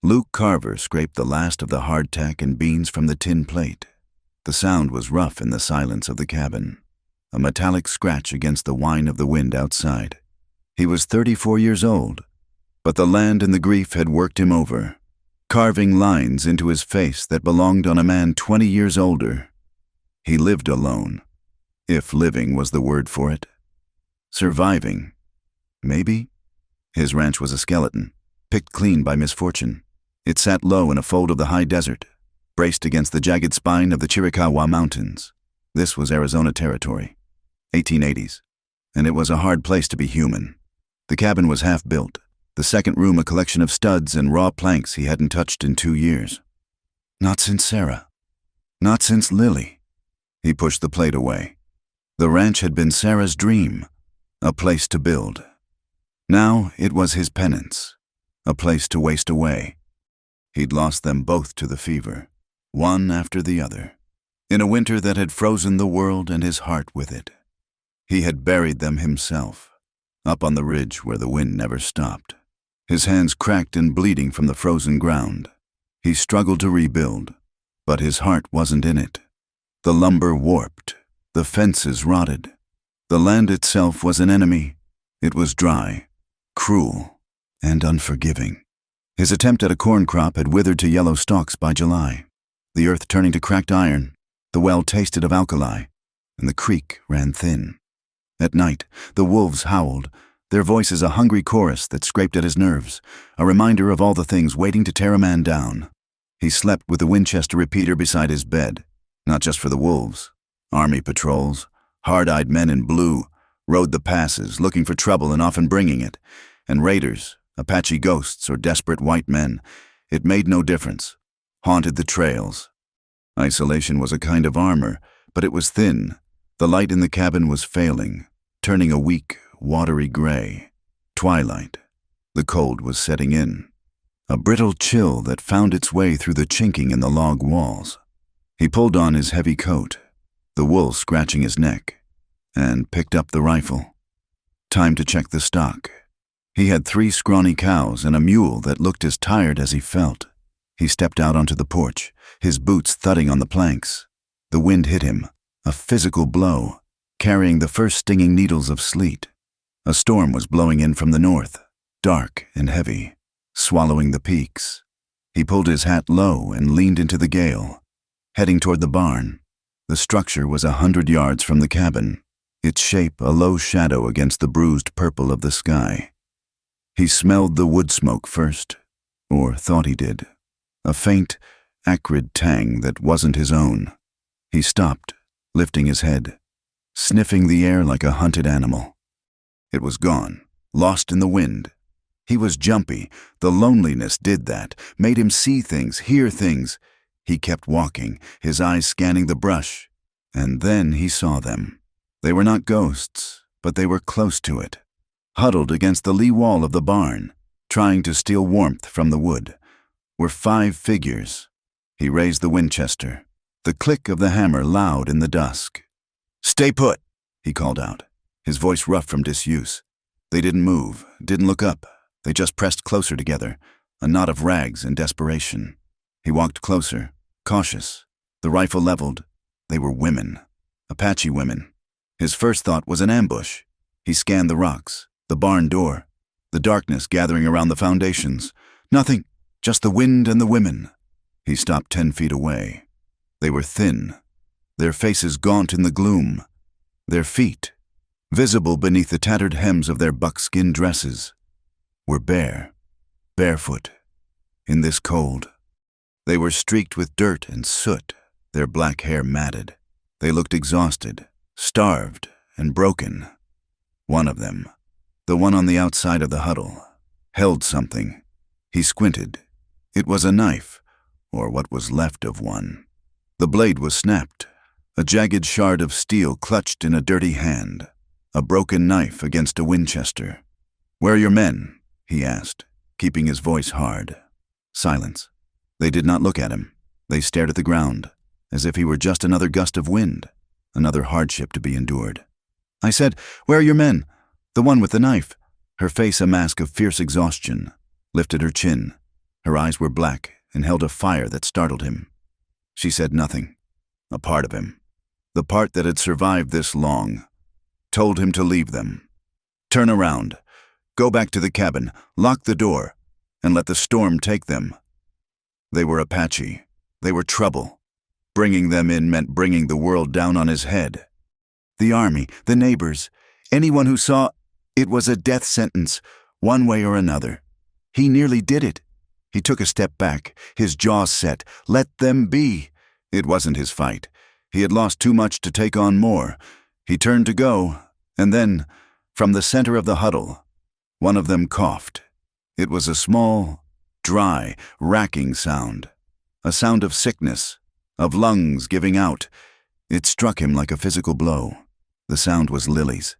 Luke Carver scraped the last of the hardtack and beans from the tin plate. The sound was rough in the silence of the cabin, a metallic scratch against the whine of the wind outside. He was 34 years old, but the land and the grief had worked him over, carving lines into his face that belonged on a man 20 years older. He lived alone, if living was the word for it. Surviving, maybe? His ranch was a skeleton, picked clean by misfortune. It sat low in a fold of the high desert, braced against the jagged spine of the Chiricahua Mountains. This was Arizona territory, 1880s, and it was a hard place to be human. The cabin was half-built, the second room a collection of studs and raw planks he hadn't touched in 2 years. Not since Sarah. Not since Lily. He pushed the plate away. The ranch had been Sarah's dream, a place to build. Now it was his penance, a place to waste away. He'd lost them both to the fever, one after the other, in a winter that had frozen the world and his heart with it. He had buried them himself, up on the ridge where the wind never stopped. His hands cracked and bleeding from the frozen ground. He struggled to rebuild, but his heart wasn't in it. The lumber warped, the fences rotted. The land itself was an enemy. It was dry, cruel, and unforgiving. His attempt at a corn crop had withered to yellow stalks by July, the earth turning to cracked iron. The well tasted of alkali, and the creek ran thin. At night, the wolves howled, their voices a hungry chorus that scraped at his nerves, a reminder of all the things waiting to tear a man down. He slept with the Winchester repeater beside his bed, not just for the wolves. Army patrols, hard-eyed men in blue, rode the passes, looking for trouble and often bringing it, and raiders, Apache ghosts or desperate white men. It made no difference. Haunted the trails. Isolation was a kind of armor, but it was thin. The light in the cabin was failing, turning a weak, watery gray. Twilight. The cold was setting in. A brittle chill that found its way through the chinking in the log walls. He pulled on his heavy coat, the wool scratching his neck, and picked up the rifle. Time to check the stock. He had 3 scrawny cows and a mule that looked as tired as he felt. He stepped out onto the porch, his boots thudding on the planks. The wind hit him, a physical blow, carrying the first stinging needles of sleet. A storm was blowing in from the north, dark and heavy, swallowing the peaks. He pulled his hat low and leaned into the gale, heading toward the barn. The structure was 100 yards from the cabin, its shape a low shadow against the bruised purple of the sky. He smelled the wood smoke first, or thought he did. A faint, acrid tang that wasn't his own. He stopped, lifting his head, sniffing the air like a hunted animal. It was gone, lost in the wind. He was jumpy. The loneliness did that, made him see things, hear things. He kept walking, his eyes scanning the brush, and then he saw them. They were not ghosts, but they were close to it, huddled against the lee wall of the barn, trying to steal warmth from the wood, were 5 figures. He raised the Winchester, the click of the hammer loud in the dusk. "Stay put," he called out, his voice rough from disuse. They didn't move, didn't look up. They just pressed closer together, a knot of rags and desperation. He walked closer, cautious, the rifle leveled. They were women, Apache women. His first thought was an ambush. He scanned the rocks, the barn door, the darkness gathering around the foundations. Nothing, just the wind and the women. He stopped 10 feet away. They were thin, their faces gaunt in the gloom, their feet, visible beneath the tattered hems of their buckskin dresses, were bare, barefoot, in this cold. They were streaked with dirt and soot, their black hair matted. They looked exhausted, starved, and broken. One of them, the one on the outside of the huddle, held something. He squinted. It was a knife, or what was left of one. The blade was snapped, a jagged shard of steel clutched in a dirty hand, a broken knife against a Winchester. "Where are your men?" he asked, keeping his voice hard. Silence. They did not look at him. They stared at the ground, as if he were just another gust of wind, another hardship to be endured. I said, "Where are your men?" The one with the knife, her face a mask of fierce exhaustion, lifted her chin. Her eyes were black and held a fire that startled him. She said nothing. A part of him, the part that had survived this long, told him to leave them. Turn around, go back to the cabin, lock the door, and let the storm take them. They were Apache. They were trouble. Bringing them in meant bringing the world down on his head. The army, the neighbors, anyone who saw it was a death sentence, one way or another. He nearly did it. He took a step back, his jaw set. Let them be. It wasn't his fight. He had lost too much to take on more. He turned to go, and then, from the center of the huddle, one of them coughed. It was a small, dry, racking sound. A sound of sickness, of lungs giving out. It struck him like a physical blow. The sound was Lily's,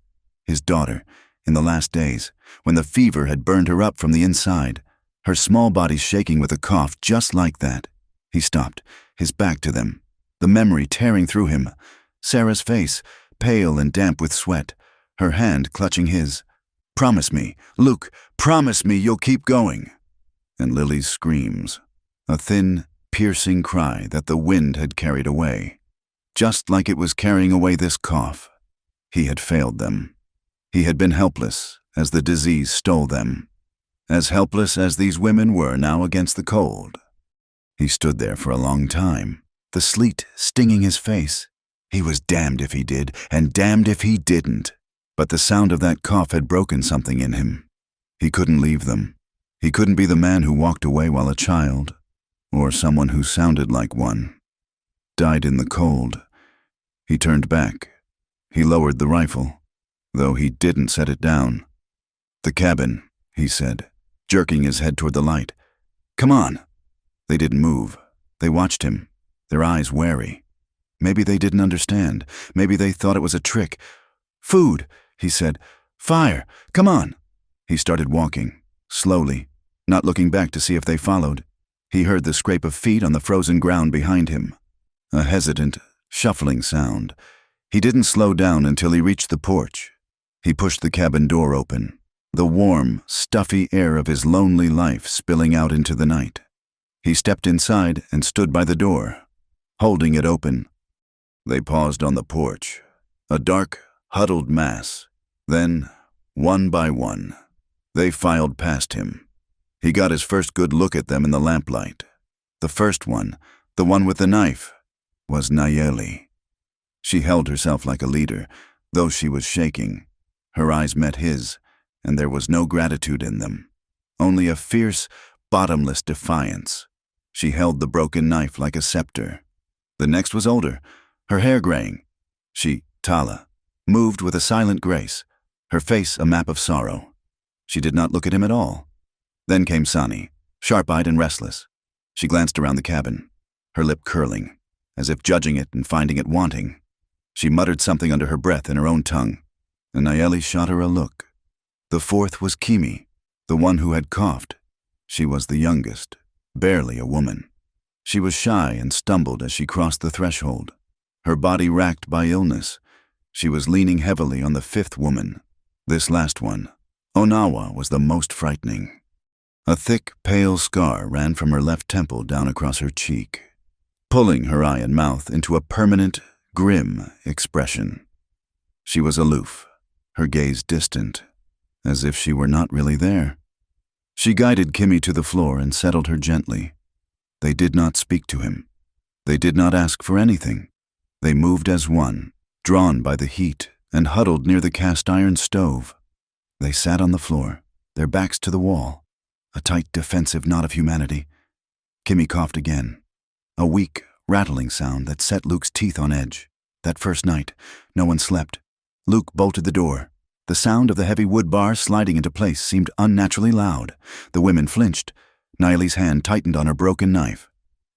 his daughter, in the last days, when the fever had burned her up from the inside, her small body shaking with a cough just like that. He stopped, his back to them, the memory tearing through him. Sarah's face, pale and damp with sweat, her hand clutching his. Promise me, Luke, promise me you'll keep going. And Lily's screams, a thin, piercing cry that the wind had carried away, just like it was carrying away this cough. He had failed them. He had been helpless as the disease stole them, as helpless as these women were now against the cold. He stood there for a long time, the sleet stinging his face. He was damned if he did, and damned if he didn't. But the sound of that cough had broken something in him. He couldn't leave them. He couldn't be the man who walked away while a child, or someone who sounded like one, died in the cold. He turned back. He lowered the rifle, though he didn't set it down. The cabin, he said, jerking his head toward the light. Come on. They didn't move. They watched him, their eyes wary. Maybe they didn't understand. Maybe they thought it was a trick. Food, he said. Fire, come on. He started walking, slowly, not looking back to see if they followed. He heard the scrape of feet on the frozen ground behind him, a hesitant, shuffling sound. He didn't slow down until he reached the porch. He pushed the cabin door open, the warm, stuffy air of his lonely life spilling out into the night. He stepped inside and stood by the door, holding it open. They paused on the porch, a dark, huddled mass. Then, one by one, they filed past him. He got his first good look at them in the lamplight. The first one, the one with the knife, was Nayeli. She held herself like a leader, though she was shaking. Her eyes met his, and there was no gratitude in them, only a fierce, bottomless defiance. She held the broken knife like a scepter. The next was older, her hair graying. She, Tala, moved with a silent grace, her face a map of sorrow. She did not look at him at all. Then came Sani, sharp-eyed and restless. She glanced around the cabin, her lip curling, as if judging it and finding it wanting. She muttered something under her breath in her own tongue, and Nayeli shot her a look. The fourth was Kimi, the one who had coughed. She was the youngest, barely a woman. She was shy and stumbled as she crossed the threshold, her body racked by illness. She was leaning heavily on the fifth woman. This last one, Onawa, was the most frightening. A thick, pale scar ran from her left temple down across her cheek, pulling her eye and mouth into a permanent, grim expression. She was aloof, her gaze distant, as if she were not really there. She guided Kimi to the floor and settled her gently. They did not speak to him. They did not ask for anything. They moved as one, drawn by the heat, and huddled near the cast-iron stove. They sat on the floor, their backs to the wall, a tight, defensive knot of humanity. Kimi coughed again, a weak, rattling sound that set Luke's teeth on edge. That first night, no one slept. Luke bolted the door. The sound of the heavy wood bar sliding into place seemed unnaturally loud. The women flinched. Nayeli's hand tightened on her broken knife.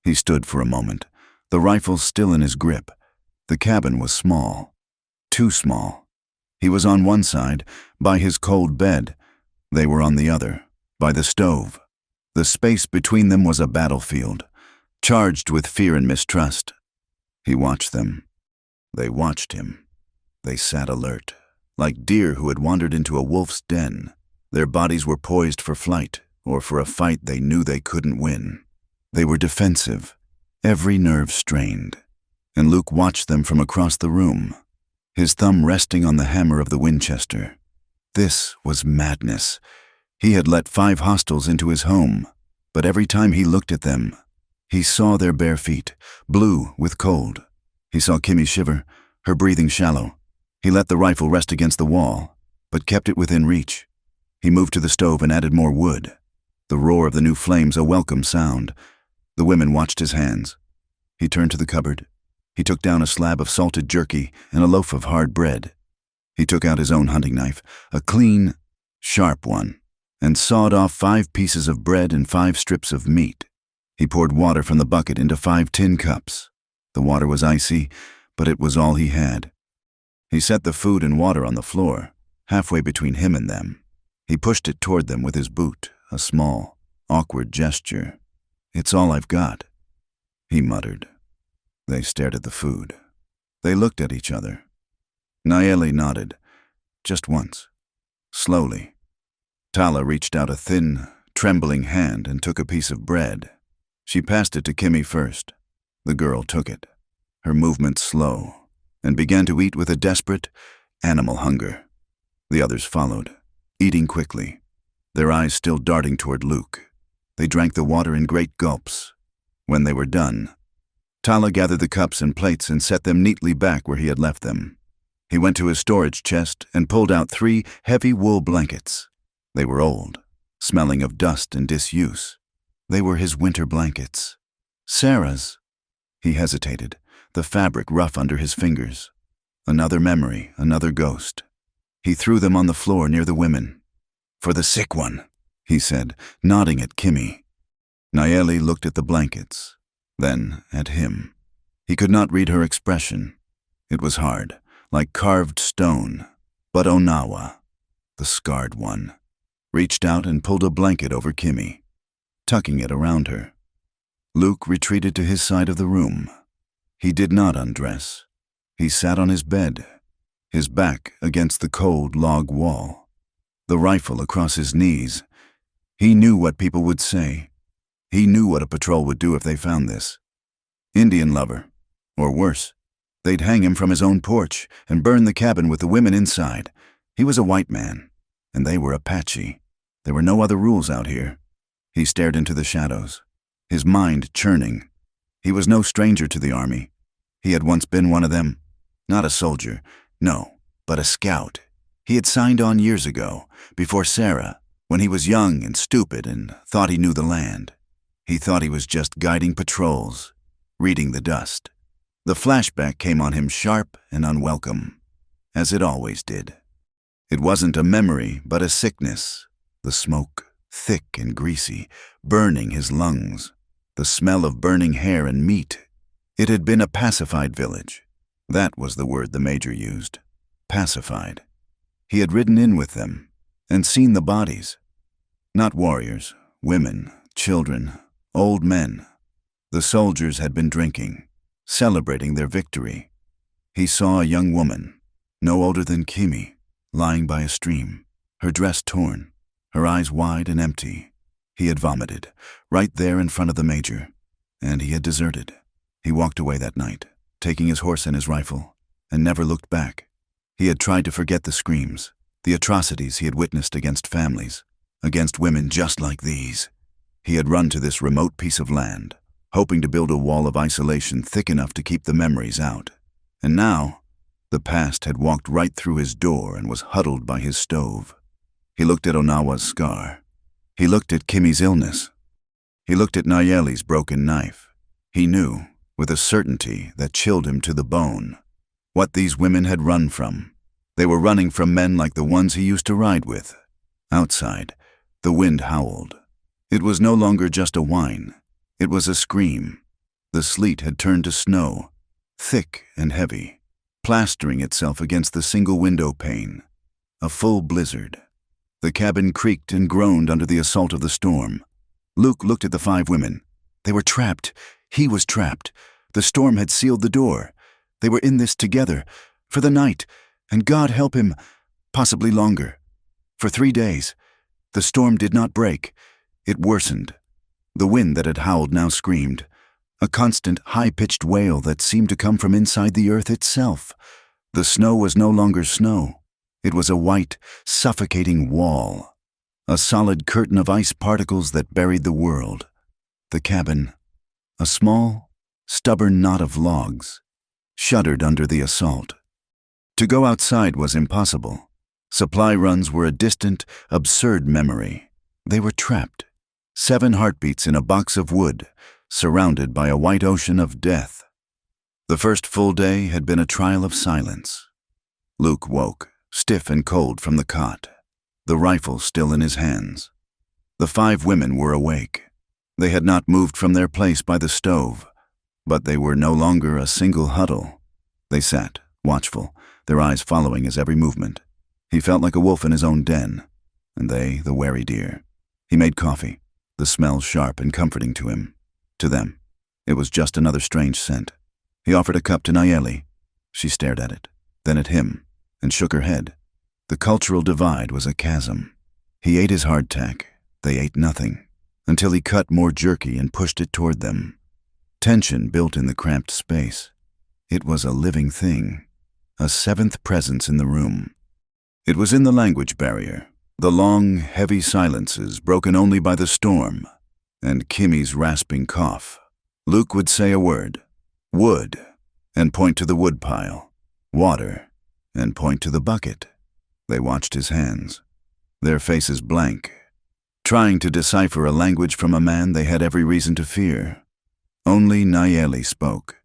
He stood for a moment, the rifle still in his grip. The cabin was small, too small. He was on one side, by his cold bed. They were on the other, by the stove. The space between them was a battlefield, charged with fear and mistrust. He watched them. They watched him. They sat alert, like deer who had wandered into a wolf's den. Their bodies were poised for flight, or for a fight they knew they couldn't win. They were defensive, every nerve strained, and Luke watched them from across the room, his thumb resting on the hammer of the Winchester. This was madness. He had let 5 hostiles into his home, but every time he looked at them, he saw their bare feet, blue with cold. He saw Kimmy shiver, her breathing shallow. He let the rifle rest against the wall, but kept it within reach. He moved to the stove and added more wood. The roar of the new flames a welcome sound. The women watched his hands. He turned to the cupboard. He took down a slab of salted jerky and a loaf of hard bread. He took out his own hunting knife, a clean, sharp one, and sawed off 5 pieces of bread and 5 strips of meat. He poured water from the bucket into 5 tin cups. The water was icy, but it was all he had. He set the food and water on the floor, halfway between him and them. He pushed it toward them with his boot, a small, awkward gesture. "It's all I've got," he muttered. They stared at the food. They looked at each other. Nayeli nodded, just once, slowly. Tala reached out a thin, trembling hand and took a piece of bread. She passed it to Kimmy first. The girl took it, her movements slow, and began to eat with a desperate, animal hunger. The others followed, eating quickly, their eyes still darting toward Luke. They drank the water in great gulps. When they were done, Tala gathered the cups and plates and set them neatly back where he had left them. He went to his storage chest and pulled out 3 heavy wool blankets. They were old, smelling of dust and disuse. They were his winter blankets. Sarah's. He hesitated, the fabric rough under his fingers. Another memory, another ghost. He threw them on the floor near the women. "For the sick one," he said, nodding at Kimmy. Nayeli looked at the blankets, then at him. He could not read her expression. It was hard, like carved stone. But Onawa, the scarred one, reached out and pulled a blanket over Kimmy, tucking it around her. Luke retreated to his side of the room. He did not undress. He sat on his bed, his back against the cold log wall, the rifle across his knees. He knew what people would say. He knew what a patrol would do if they found this. Indian lover, or worse. They'd hang him from his own porch and burn the cabin with the women inside. He was a white man, and they were Apache. There were no other rules out here. He stared into the shadows, his mind churning. He was no stranger to the army. He had once been one of them. Not a soldier, no, but a scout. He had signed on years ago, before Sarah, when he was young and stupid and thought he knew the land. He thought he was just guiding patrols, reading the dust. The flashback came on him sharp and unwelcome, as it always did. It wasn't a memory, but a sickness. The smoke, thick and greasy, burning his lungs. The smell of burning hair and meat. It had been a pacified village. That was the word the major used. Pacified. He had ridden in with them and seen the bodies. Not warriors, women, children, old men. The soldiers had been drinking, celebrating their victory. He saw a young woman, no older than Kimmy, lying by a stream, her dress torn, her eyes wide and empty. He had vomited, right there in front of the major, and he had deserted. He walked away that night, taking his horse and his rifle, and never looked back. He had tried to forget the screams, the atrocities he had witnessed against families, against women just like these. He had run to this remote piece of land, hoping to build a wall of isolation thick enough to keep the memories out. And now, the past had walked right through his door and was huddled by his stove. He looked at Onawa's scar. He looked at Kimmy's illness. He looked at Nayeli's broken knife. He knew, with a certainty that chilled him to the bone, what these women had run from. They were running from men like the ones he used to ride with. Outside, the wind howled. It was no longer just a whine. It was a scream. The sleet had turned to snow, thick and heavy, plastering itself against the single window pane. A full blizzard. The cabin creaked and groaned under the assault of the storm. Luke looked at the 5 women. They were trapped. He was trapped. The storm had sealed the door. They were in this together, for the night, and God help him, possibly longer. For 3 days. The storm had sealed the door. They were in this together, for the night, and God help him, possibly longer. For 3 days. The storm had sealed the door. They were in this together, for the night, and God help him, possibly longer. For 3 days. The storm had sealed the door. They were in this together, for the night, and God help him, possibly longer. For 3 days. The storm did not break. It worsened. The wind that had howled now screamed, a constant, high-pitched wail that seemed to come from inside the earth itself. The snow was no longer snow. It was a white, suffocating wall, a solid curtain of ice particles that buried the world. The cabin, a small, stubborn knot of logs, shuddered under the assault. To go outside was impossible. Supply runs were a distant, absurd memory. They were trapped, 7 heartbeats in a box of wood, surrounded by a white ocean of death. The first full day had been a trial of silence. Luke woke, stiff and cold from the cot, the rifle still in his hands. The 5 women were awake. They had not moved from their place by the stove, but they were no longer a single huddle. They sat, watchful, their eyes following his every movement. He felt like a wolf in his own den, and they the wary deer. He made coffee, the smell sharp and comforting to him. To them, it was just another strange scent. He offered a cup to Nayeli. She stared at it, then at him, and shook her head. The cultural divide was a chasm. He ate his hardtack. They ate nothing, until he cut more jerky and pushed it toward them. Tension built in the cramped space. It was a living thing, a 7th presence in the room. It was in the language barrier, the long, heavy silences broken only by the storm, and Kimmy's rasping cough. Luke would say a word, wood, and point to the woodpile, water, and point to the bucket. They watched his hands, their faces blank, trying to decipher a language from a man they had every reason to fear. Only Nayeli spoke,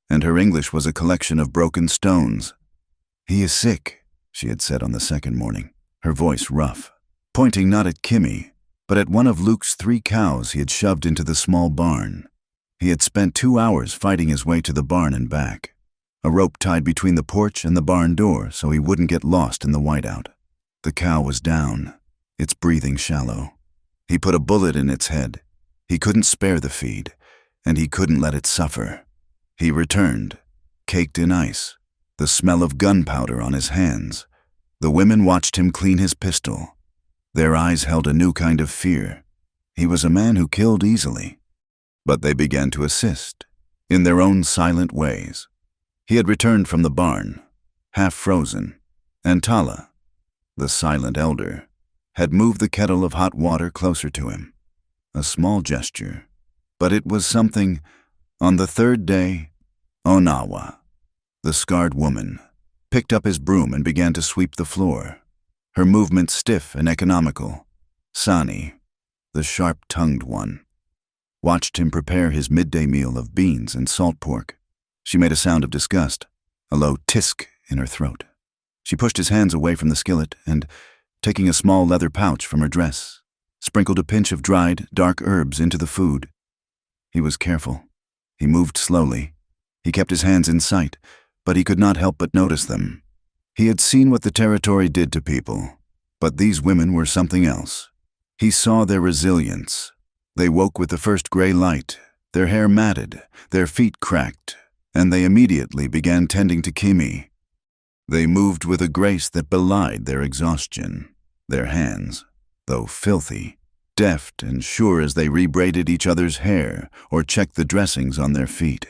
and her English was a collection of broken stones. "He is sick," she had said on the second morning, her voice rough, pointing not at Kimmy, but at one of Luke's 3 cows he had shoved into the small barn. He had spent 2 hours fighting his way to the barn and back, a rope tied between the porch and the barn door so he wouldn't get lost in the whiteout. The cow was down, its breathing shallow. He put a bullet in its head. He couldn't spare the feed, and he couldn't let it suffer. He returned, caked in ice, the smell of gunpowder on his hands. The women watched him clean his pistol. Their eyes held a new kind of fear. He was a man who killed easily. But they began to assist, in their own silent ways. He had returned from the barn, half frozen, and Tala, the silent elder, had moved the kettle of hot water closer to him. A small gesture, but it was something. On the 3rd day, Onawa, the scarred woman, picked up his broom and began to sweep the floor, her movements stiff and economical. Sani, the sharp-tongued one, watched him prepare his midday meal of beans and salt pork. She made a sound of disgust, a low tisk in her throat. She pushed his hands away from the skillet and, taking a small leather pouch from her dress, sprinkled a pinch of dried, dark herbs into the food. He was careful. He moved slowly. He kept his hands in sight, but he could not help but notice them. He had seen what the territory did to people, but these women were something else. He saw their resilience. They woke with the first gray light, their hair matted, their feet cracked, and they immediately began tending to Kimmy. They moved with a grace that belied their exhaustion. Their hands, though filthy, deft and sure as they rebraided each other's hair or checked the dressings on their feet,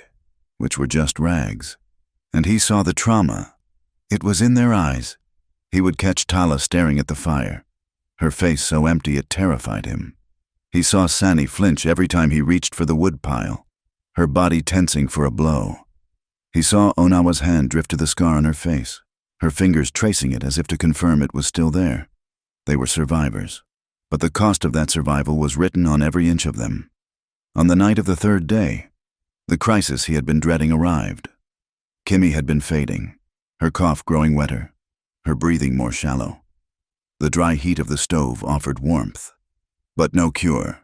which were just rags. And he saw the trauma. It was in their eyes. He would catch Tala staring at the fire, her face so empty it terrified him. He saw Sani flinch every time he reached for the woodpile, her body tensing for a blow. He saw Onawa's hand drift to the scar on her face, her fingers tracing it as if to confirm it was still there. They were survivors, but the cost of that survival was written on every inch of them. On the night of the 3rd day, the crisis he had been dreading arrived. Kimmy had been fading, her cough growing wetter, her breathing more shallow. The dry heat of the stove offered warmth, but no cure.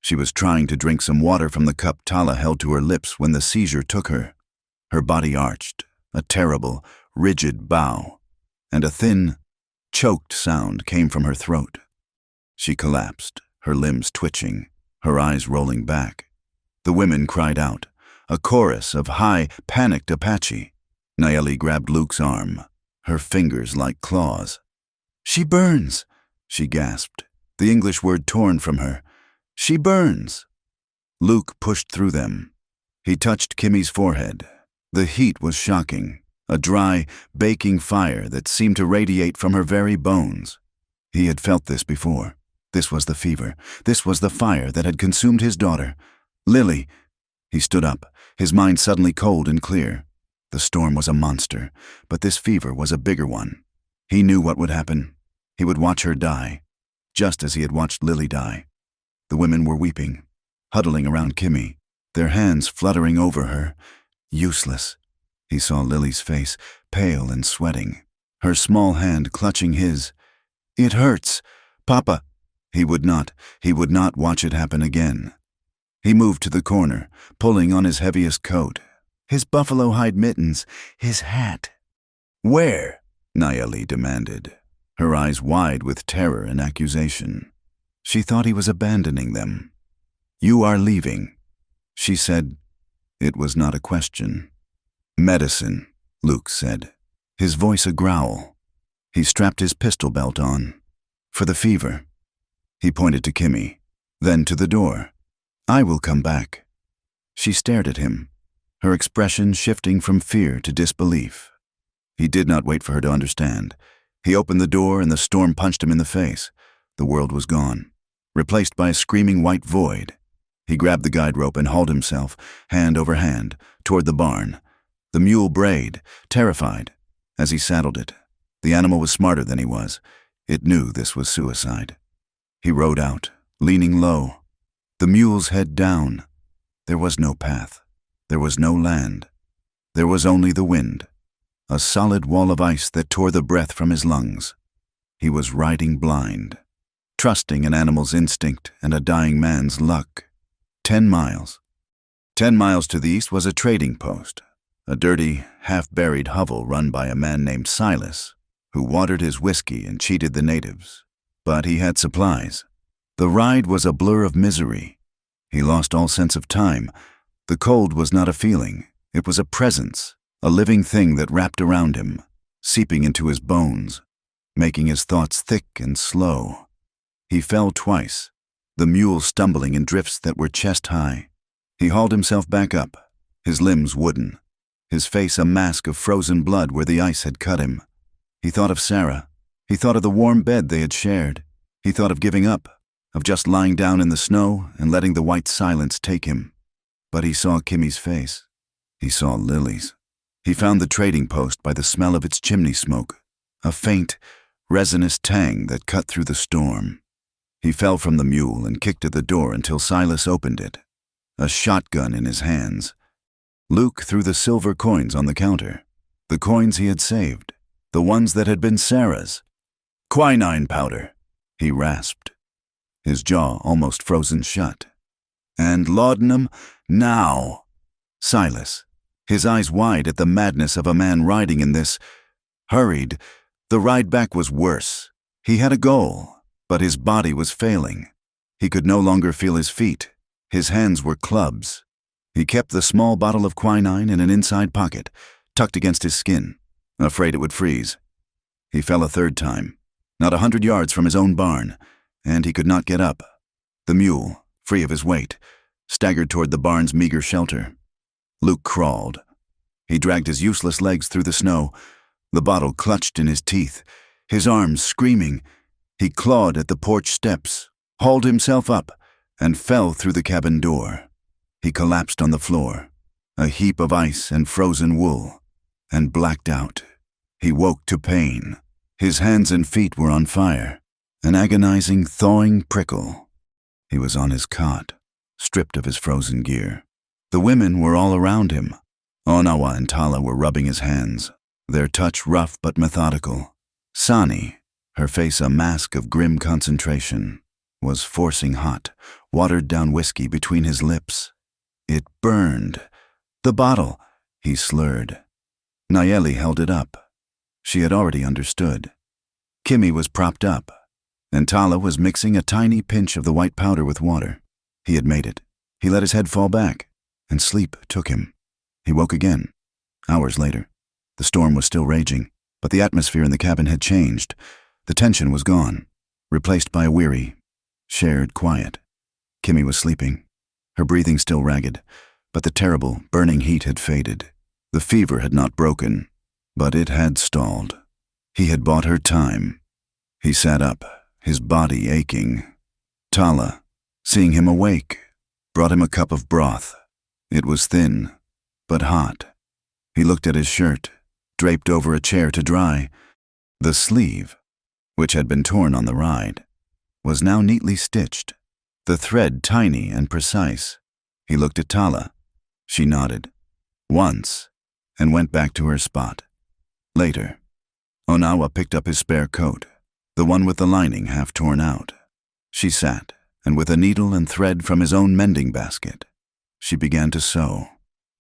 She was trying to drink some water from the cup Tala held to her lips when the seizure took her. Her body arched, a terrible, rigid bow, and a thin, choked sound came from her throat. She collapsed, her limbs twitching, her eyes rolling back. The women cried out, a chorus of high, panicked Apache. Nayeli grabbed Luke's arm, her fingers like claws. "She burns," she gasped, the English word torn from her. She burns. Luke pushed through them. He touched Kimmy's forehead. The heat was shocking, a dry, baking fire that seemed to radiate from her very bones. He had felt this before. This was the fever. This was the fire that had consumed his daughter. Lily. He stood up, his mind suddenly cold and clear. The storm was a monster, but this fever was a bigger one. He knew what would happen. He would watch her die, just as he had watched Lily die. The women were weeping, huddling around Kimmy, their hands fluttering over her. Useless. He saw Lily's face, pale and sweating, her small hand clutching his. It hurts. Papa. He would not watch it happen again. He moved to the corner, pulling on his heaviest coat, his buffalo hide mittens, his hat. Where? Nayeli demanded, her eyes wide with terror and accusation. She thought he was abandoning them. You are leaving, she said. It was not a question. Medicine, Luke said, his voice a growl. He strapped his pistol belt on. For the fever. He pointed to Kimmy, then to the door. I will come back. She stared at him, her expression shifting from fear to disbelief. He did not wait for her to understand. He opened the door and the storm punched him in the face. The world was gone, replaced by a screaming white void. He grabbed the guide rope and hauled himself, hand over hand, toward the barn. The mule brayed, terrified, as he saddled it. The animal was smarter than he was. It knew this was suicide. He rode out, leaning low, the mule's head down. There was no path. There was no land. There was only the wind, a solid wall of ice that tore the breath from his lungs. He was riding blind, trusting an animal's instinct and a dying man's luck. 10 miles. 10 miles to the east was a trading post, a dirty, half-buried hovel run by a man named Silas, who watered his whiskey and cheated the natives. But he had supplies. The ride was a blur of misery. He lost all sense of time. The cold was not a feeling. It was a presence, a living thing that wrapped around him, seeping into his bones, making his thoughts thick and slow. He fell twice, the mule stumbling in drifts that were chest-high. He hauled himself back up, his limbs wooden, his face a mask of frozen blood where the ice had cut him. He thought of Sarah. He thought of the warm bed they had shared. He thought of giving up, of just lying down in the snow and letting the white silence take him. But he saw Kimmy's face. He saw Lily's. He found the trading post by the smell of its chimney smoke, a faint, resinous tang that cut through the storm. He fell from the mule and kicked at the door until Silas opened it, a shotgun in his hands. Luke threw the silver coins on the counter, the coins he had saved, the ones that had been Sarah's. Quinine powder, he rasped, his jaw almost frozen shut. And laudanum, now. Silas, his eyes wide at the madness of a man riding in this, hurried. The ride back was worse. He had a goal, but his body was failing. He could no longer feel his feet. His hands were clubs. He kept the small bottle of quinine in an inside pocket, tucked against his skin, afraid it would freeze. He fell a third time, not 100 yards from his own barn, and he could not get up. The mule, free of his weight, staggered toward the barn's meager shelter. Luke crawled. He dragged his useless legs through the snow, the bottle clutched in his teeth, his arms screaming. He clawed at the porch steps, hauled himself up, and fell through the cabin door. He collapsed on the floor, a heap of ice and frozen wool, and blacked out. He woke to pain. His hands and feet were on fire, an agonizing, thawing prickle. He was on his cot, stripped of his frozen gear. The women were all around him. Onawa and Tala were rubbing his hands, their touch rough but methodical. Sani, her face a mask of grim concentration, was forcing hot, watered-down whiskey between his lips. It burned. The bottle, he slurred. Nayeli held it up. She had already understood. Kimmy was propped up, and Tala was mixing a tiny pinch of the white powder with water. He had made it. He let his head fall back, and sleep took him. He woke again, hours later. The storm was still raging, but the atmosphere in the cabin had changed. The tension was gone, replaced by a weary, shared quiet. Kimmy was sleeping, her breathing still ragged, but the terrible, burning heat had faded. The fever had not broken, but it had stalled. He had bought her time. He sat up, his body aching. Tala, seeing him awake, brought him a cup of broth. It was thin, but hot. He looked at his shirt, draped over a chair to dry. The sleeve, which had been torn on the ride, was now neatly stitched, the thread tiny and precise. He looked at Tala. She nodded, once, and went back to her spot. Later, Onawa picked up his spare coat, the one with the lining half torn out. She sat, and with a needle and thread from his own mending basket, she began to sew.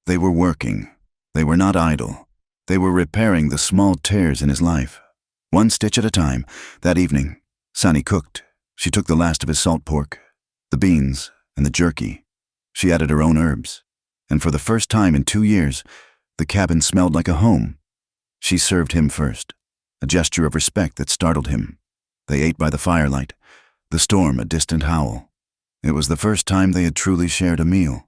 They were working. They were not idle. They were repairing the small tears in his life. One stitch at a time. That evening, Sani cooked. She took the last of his salt pork, the beans, and the jerky. She added her own herbs. And for the first time in 2 years, the cabin smelled like a home. She served him first, a gesture of respect that startled him. They ate by the firelight, the storm a distant howl. It was the first time they had truly shared a meal.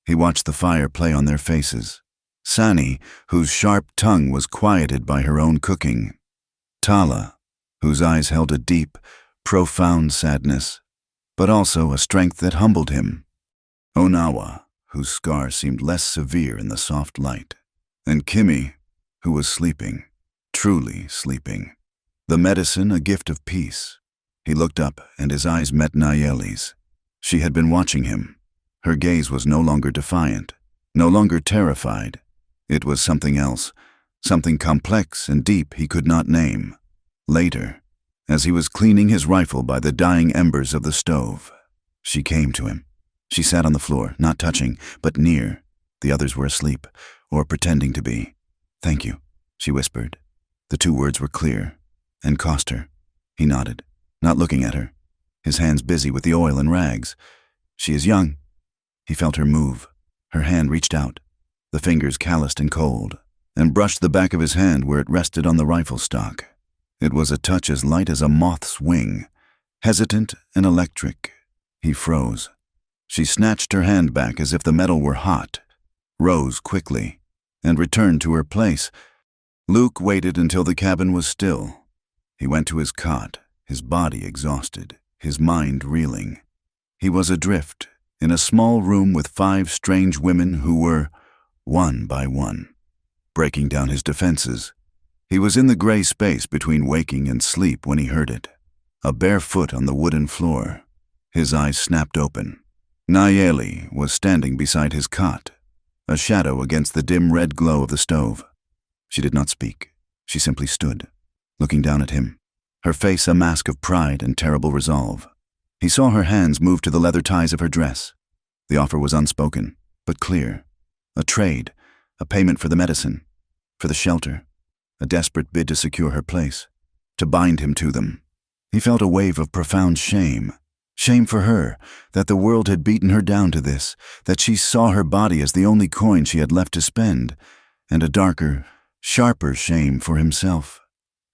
He watched the fire play on their faces. Sani, whose sharp tongue was quieted by her own cooking. Tala, whose eyes held a deep, profound sadness, but also a strength that humbled him. Onawa, whose scar seemed less severe in the soft light. And Kimmy, who was sleeping, truly sleeping. The medicine a gift of peace. He looked up, and his eyes met Nayeli's. She had been watching him. Her gaze was no longer defiant, no longer terrified. It was something else, something complex and deep he could not name. Later, as he was cleaning his rifle by the dying embers of the stove, she came to him. She sat on the floor, not touching, but near. The others were asleep, or pretending to be. "Thank you," she whispered. The 2 words were clear, and cost her. He nodded, not looking at her, his hands busy with the oil and rags. "She is young." He felt her move. Her hand reached out, the fingers calloused and cold, and brushed the back of his hand where it rested on the rifle stock. It was a touch as light as a moth's wing, hesitant and electric. He froze. She snatched her hand back as if the metal were hot, rose quickly, and returned to her place. Luke waited until the cabin was still. He went to his cot, his body exhausted, his mind reeling. He was adrift in a small room with 5 strange women who were, one by one, breaking down his defenses. He was in the gray space between waking and sleep when he heard it, a bare foot on the wooden floor. His eyes snapped open. Nayeli was standing beside his cot, a shadow against the dim red glow of the stove. She did not speak. She simply stood, looking down at him, her face a mask of pride and terrible resolve. He saw her hands move to the leather ties of her dress. The offer was unspoken, but clear. A trade, a payment for the medicine, for the shelter, a desperate bid to secure her place, to bind him to them. He felt a wave of profound shame. Shame for her, that the world had beaten her down to this, that she saw her body as the only coin she had left to spend, and a darker, sharper shame for himself.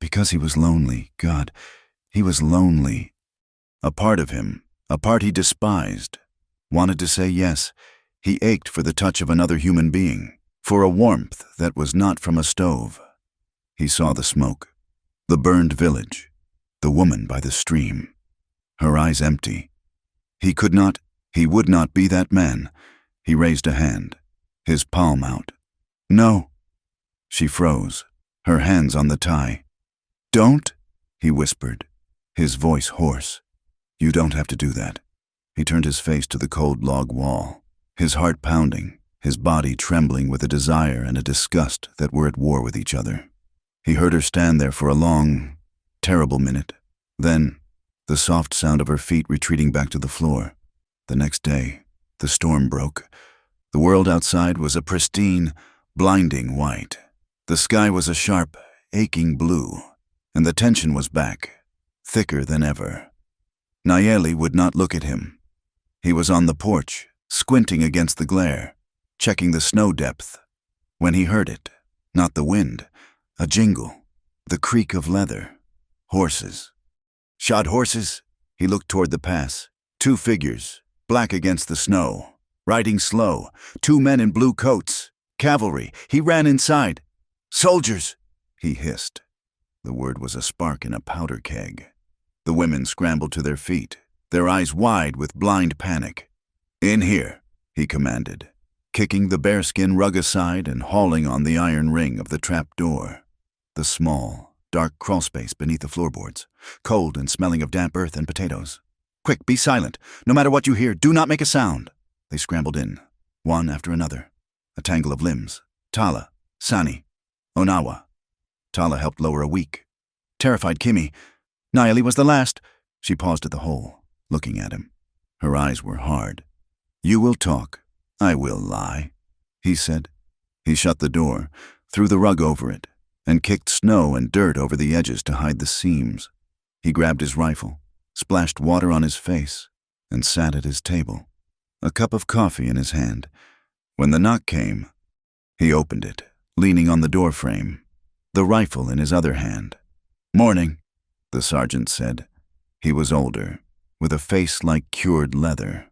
Because he was lonely, God, he was lonely. A part of him, a part he despised, wanted to say yes. He ached for the touch of another human being, for a warmth that was not from a stove. He saw the smoke, the burned village, the woman by the stream, her eyes empty. He would not be that man. He raised a hand, his palm out. "No." She froze, her hands on the tie. "Don't," he whispered, his voice hoarse. "You don't have to do that." He turned his face to the cold log wall, his heart pounding, his body trembling with a desire and a disgust that were at war with each other. He heard her stand there for a long, terrible minute. Then, the soft sound of her feet retreating back to the floor. The next day, the storm broke. The world outside was a pristine, blinding white. The sky was a sharp, aching blue, and the tension was back, thicker than ever. Nayeli would not look at him. He was on the porch, squinting against the glare, checking the snow depth, when he heard it, not the wind, a jingle, the creak of leather. Horses. Shod horses? He looked toward the pass. 2 figures, black against the snow. Riding slow. 2 men in blue coats. Cavalry. He ran inside. "Soldiers!" he hissed. The word was a spark in a powder keg. The women scrambled to their feet, their eyes wide with blind panic. "In here," he commanded, kicking the bearskin rug aside and hauling on the iron ring of the trap door. The small, dark crawlspace beneath the floorboards, cold and smelling of damp earth and potatoes. "Quick, be silent. No matter what you hear, do not make a sound." They scrambled in, one after another. A tangle of limbs. Tala, Sani, Onawa. Tala helped lower a weak, terrified Kimi. Nayeli was the last. She paused at the hole, looking at him. Her eyes were hard. "You will talk. I will lie," he said. He shut the door, threw the rug over it, and kicked snow and dirt over the edges to hide the seams. He grabbed his rifle, splashed water on his face, and sat at his table, a cup of coffee in his hand. When the knock came, he opened it, leaning on the doorframe, the rifle in his other hand. "Morning," the sergeant said. He was older, with a face like cured leather.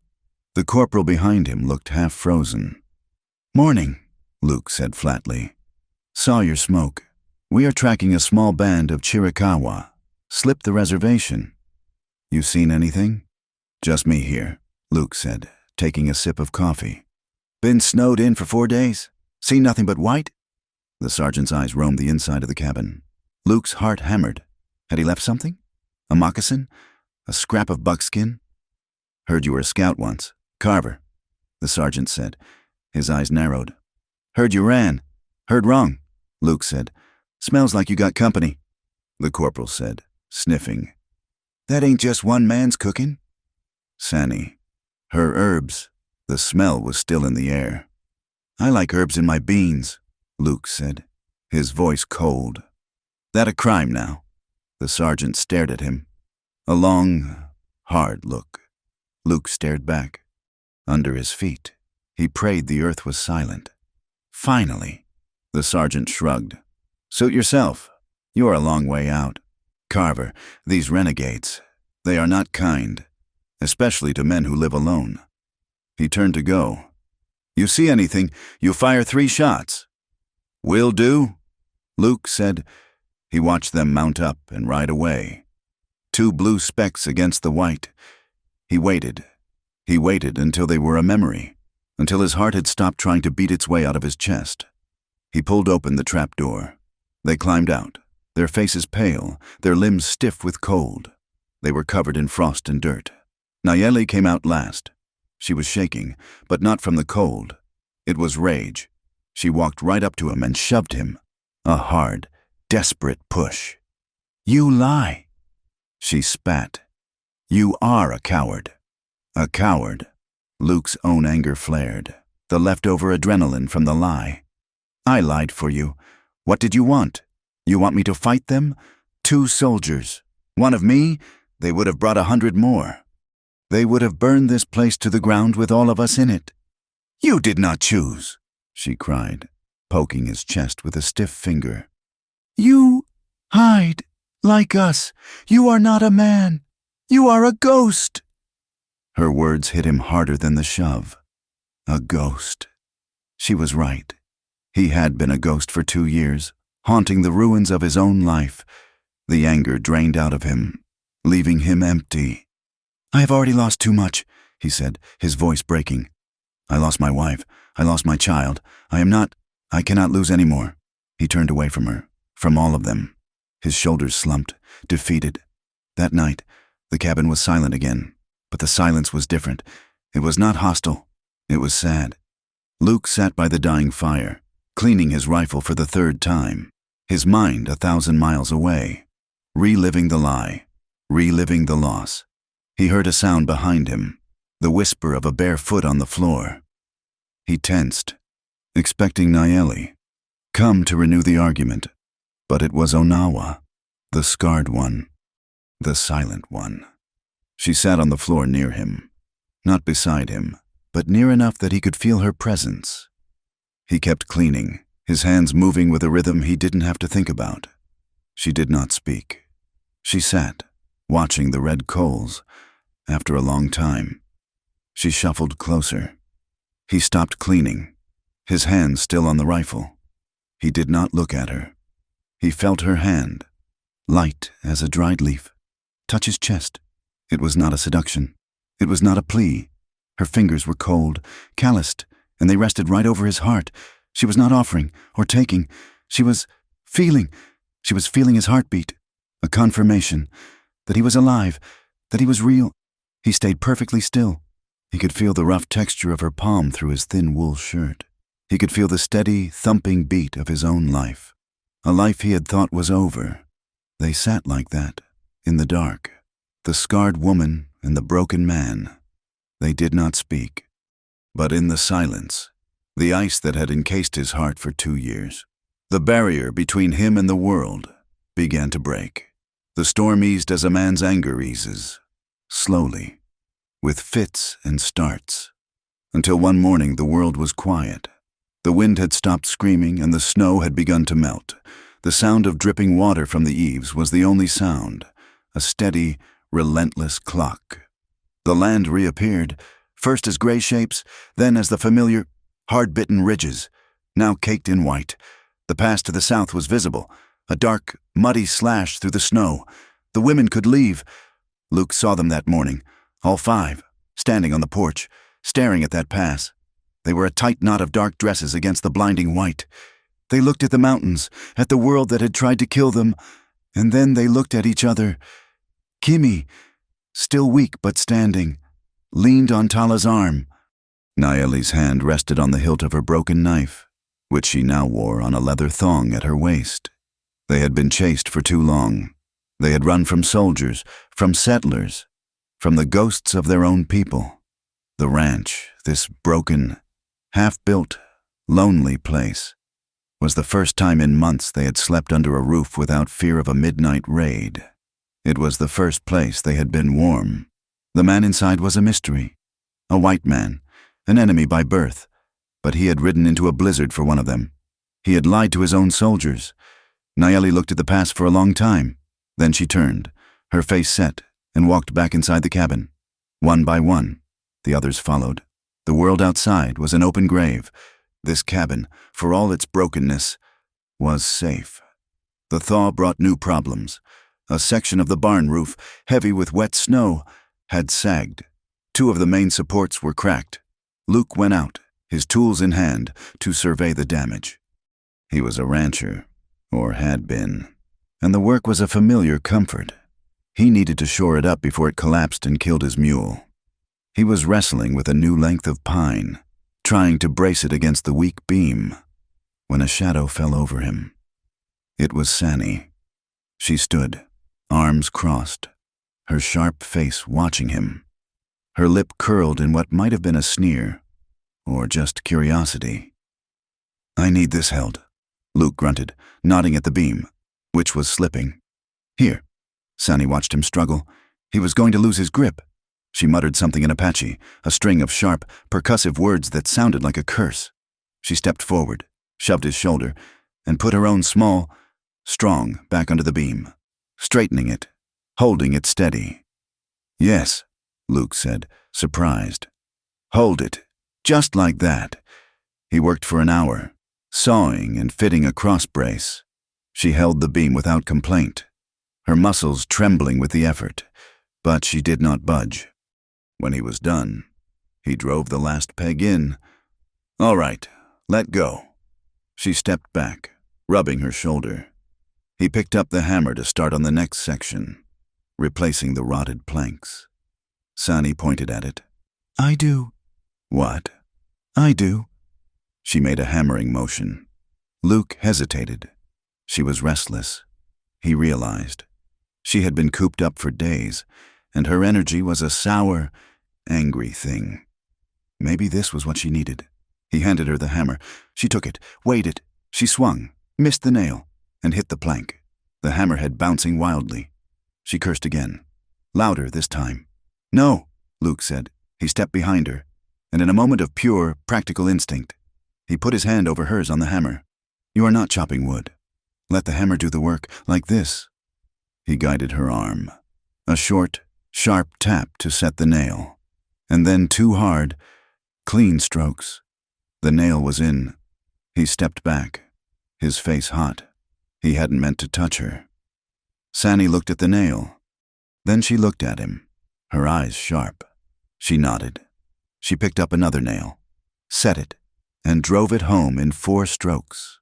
The corporal behind him looked half frozen. "Morning," Luke said flatly. "Saw your smoke. We are tracking a small band of Chiricahua. Slipped the reservation. You seen anything?" "Just me here," Luke said, taking a sip of coffee. "Been snowed in for 4 days? Seen nothing but white?" The sergeant's eyes roamed the inside of the cabin. Luke's heart hammered. Had he left something? A moccasin? A scrap of buckskin? "Heard you were a scout once. Carver," the sergeant said. His eyes narrowed. "Heard you ran. Heard wrong," Luke said. "Smells like you got company," the corporal said, sniffing. "That ain't just one man's cooking." Sani. "Her herbs." The smell was still in the air. "I like herbs in my beans," Luke said, his voice cold. "That a crime now?" The sergeant stared at him. A long, hard look. Luke stared back. Under his feet, he prayed the earth was silent. "Finally," the sergeant shrugged. "Suit yourself. You are a long way out. Carver, these renegades, they are not kind, especially to men who live alone." He turned to go. "You see anything, you fire 3 shots." "Will do," Luke said. He watched them mount up and ride away. 2 blue specks against the white. He waited. He waited until they were a memory, until his heart had stopped trying to beat its way out of his chest. He pulled open the trap door. They climbed out, their faces pale, their limbs stiff with cold. They were covered in frost and dirt. Nayeli came out last. She was shaking, but not from the cold. It was rage. She walked right up to him and shoved him. A hard, desperate push. "You lie," she spat. "You are a coward." A coward. Luke's own anger flared, the leftover adrenaline from the lie. "I lied for you. What did you want? You want me to fight them? 2 soldiers. 1 of me? They would have brought 100 more. They would have burned this place to the ground with all of us in it." "You did not choose," she cried, poking his chest with a stiff finger. "You hide like us. You are not a man. You are a ghost." Her words hit him harder than the shove. A ghost. She was right. He had been a ghost for 2 years, haunting the ruins of his own life. The anger drained out of him, leaving him empty. "I have already lost too much," he said, his voice breaking. "I lost my wife. I lost my child. I cannot lose any more." He turned away from her, from all of them. His shoulders slumped, defeated. That night, the cabin was silent again, but the silence was different. It was not hostile. It was sad. Luke sat by the dying fire, cleaning his rifle for the 3rd time, his mind 1,000 miles away, reliving the lie, reliving the loss. He heard a sound behind him, the whisper of a bare foot on the floor. He tensed, expecting Nayeli, come to renew the argument, but it was Onawa, the scarred one, the silent one. She sat on the floor near him, not beside him, but near enough that he could feel her presence. He kept cleaning, his hands moving with a rhythm he didn't have to think about. She did not speak. She sat, watching the red coals. After a long time, She shuffled closer. He stopped cleaning, his hands still on the rifle. He did not look at her. He felt her hand, light as a dried leaf, touch his chest. It was not a seduction. It was not a plea. Her fingers were cold, calloused, and they rested right over his heart. She was not offering or taking. She was feeling. She was feeling his heartbeat, a confirmation that he was alive, that he was real. He stayed perfectly still. He could feel the rough texture of her palm through his thin wool shirt. He could feel the steady, thumping beat of his own life, a life he had thought was over. They sat like that, in the dark, the scarred woman and the broken man. They did not speak. But in the silence, the ice that had encased his heart for 2 years, the barrier between him and the world, began to break. The storm eased as a man's anger eases, slowly, with fits and starts, until one morning the world was quiet. The wind had stopped screaming and the snow had begun to melt. The sound of dripping water from the eaves was the only sound, a steady, relentless clock. The land reappeared, first as gray shapes, then as the familiar, hard-bitten ridges, now caked in white. The pass to the south was visible, a dark, muddy slash through the snow. The women could leave. Luke saw them that morning, all 5, standing on the porch, staring at that pass. They were a tight knot of dark dresses against the blinding white. They looked at the mountains, at the world that had tried to kill them, and then they looked at each other. Kimi, still weak but standing, leaned on Tala's arm. Nayeli's hand rested on the hilt of her broken knife, which she now wore on a leather thong at her waist. They had been chased for too long. They had run from soldiers, from settlers, from the ghosts of their own people. The ranch, this broken, half-built, lonely place, was the first time in months they had slept under a roof without fear of a midnight raid. It was the first place they had been warm. The man inside was a mystery. A white man, an enemy by birth, but he had ridden into a blizzard for one of them. He had lied to his own soldiers. Nayeli looked at the pass for a long time. Then she turned, her face set, and walked back inside the cabin. One by one, the others followed. The world outside was an open grave. This cabin, for all its brokenness, was safe. The thaw brought new problems. A section of the barn roof, heavy with wet snow, had sagged. 2 of the main supports were cracked. Luke went out, his tools in hand, to survey the damage. He was a rancher, or had been, and the work was a familiar comfort. He needed to shore it up before it collapsed and killed his mule. He was wrestling with a new length of pine, trying to brace it against the weak beam, when a shadow fell over him. It was Sani. She stood, arms crossed, her sharp face watching him, her lip curled in what might have been a sneer, or just curiosity. "I need this held," Luke grunted, nodding at the beam, which was slipping. "Here." Sani watched him struggle. He was going to lose his grip. She muttered something in Apache, a string of sharp, percussive words that sounded like a curse. She stepped forward, shoved his shoulder, and put her own small, strong back under the beam, straightening it, holding it steady. "Yes," Luke said, surprised. "Hold it, just like that." He worked for an hour, sawing and fitting a cross brace. She held the beam without complaint, her muscles trembling with the effort, but she did not budge. When he was done, he drove the last peg in. "All right, let go." She stepped back, rubbing her shoulder. He picked up the hammer to start on the next section, replacing the rotted planks. Sani pointed at it. "I do." "What?" "I do." She made a hammering motion. Luke hesitated. She was restless. He realized. She had been cooped up for days, and her energy was a sour, angry thing. Maybe this was what she needed. He handed her the hammer. She took it, weighed it. She swung, missed the nail, and hit the plank, the hammerhead bouncing wildly. She cursed again, louder this time. "No," Luke said. He stepped behind her, and in a moment of pure, practical instinct, he put his hand over hers on the hammer. "You are not chopping wood. Let the hammer do the work, like this." He guided her arm. A short, sharp tap to set the nail. And then 2 hard, clean strokes. The nail was in. He stepped back, his face hot. He hadn't meant to touch her. Sanny looked at the nail. Then she looked at him, her eyes sharp. She nodded. She picked up another nail, set it, and drove it home in 4 strokes.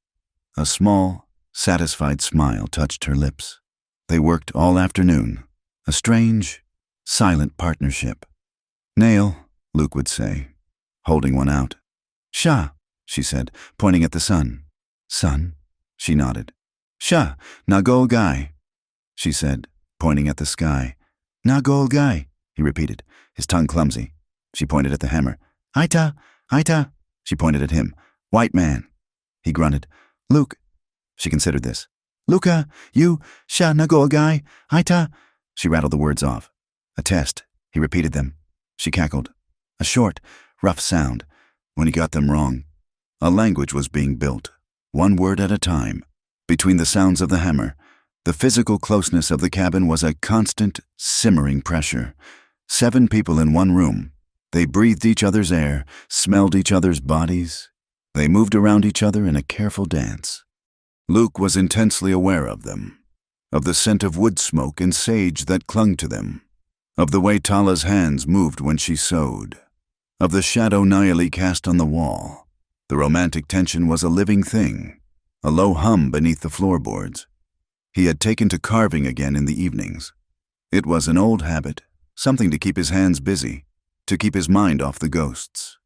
A small, satisfied smile touched her lips. They worked all afternoon, a strange, silent partnership. Nail, Luke would say, holding one out. Sha, she said, pointing at the sun. Sun, she nodded. Sha, Nagol Guy, she said, pointing at the sky. Nagol Guy, he repeated, his tongue clumsy. She pointed at the hammer. Aita, Aita, she pointed at him. White man. He grunted. Luke, she considered this. Luca, you, Sha Nagol Guy, Aita. She rattled the words off. A test, he repeated them. She cackled. A short, rough sound, when he got them wrong. A language was being built, 1 word at a time. Between the sounds of the hammer, the physical closeness of the cabin was a constant, simmering pressure. 7 people in 1 room. They breathed each other's air, smelled each other's bodies. They moved around each other in a careful dance. Luke was intensely aware of them, of the scent of wood smoke and sage that clung to them, of the way Tala's hands moved when she sewed, of the shadow Nayeli cast on the wall. The romantic tension was a living thing, a low hum beneath the floorboards. He had taken to carving again in the evenings. It was an old habit, something to keep his hands busy, to keep his mind off the ghosts.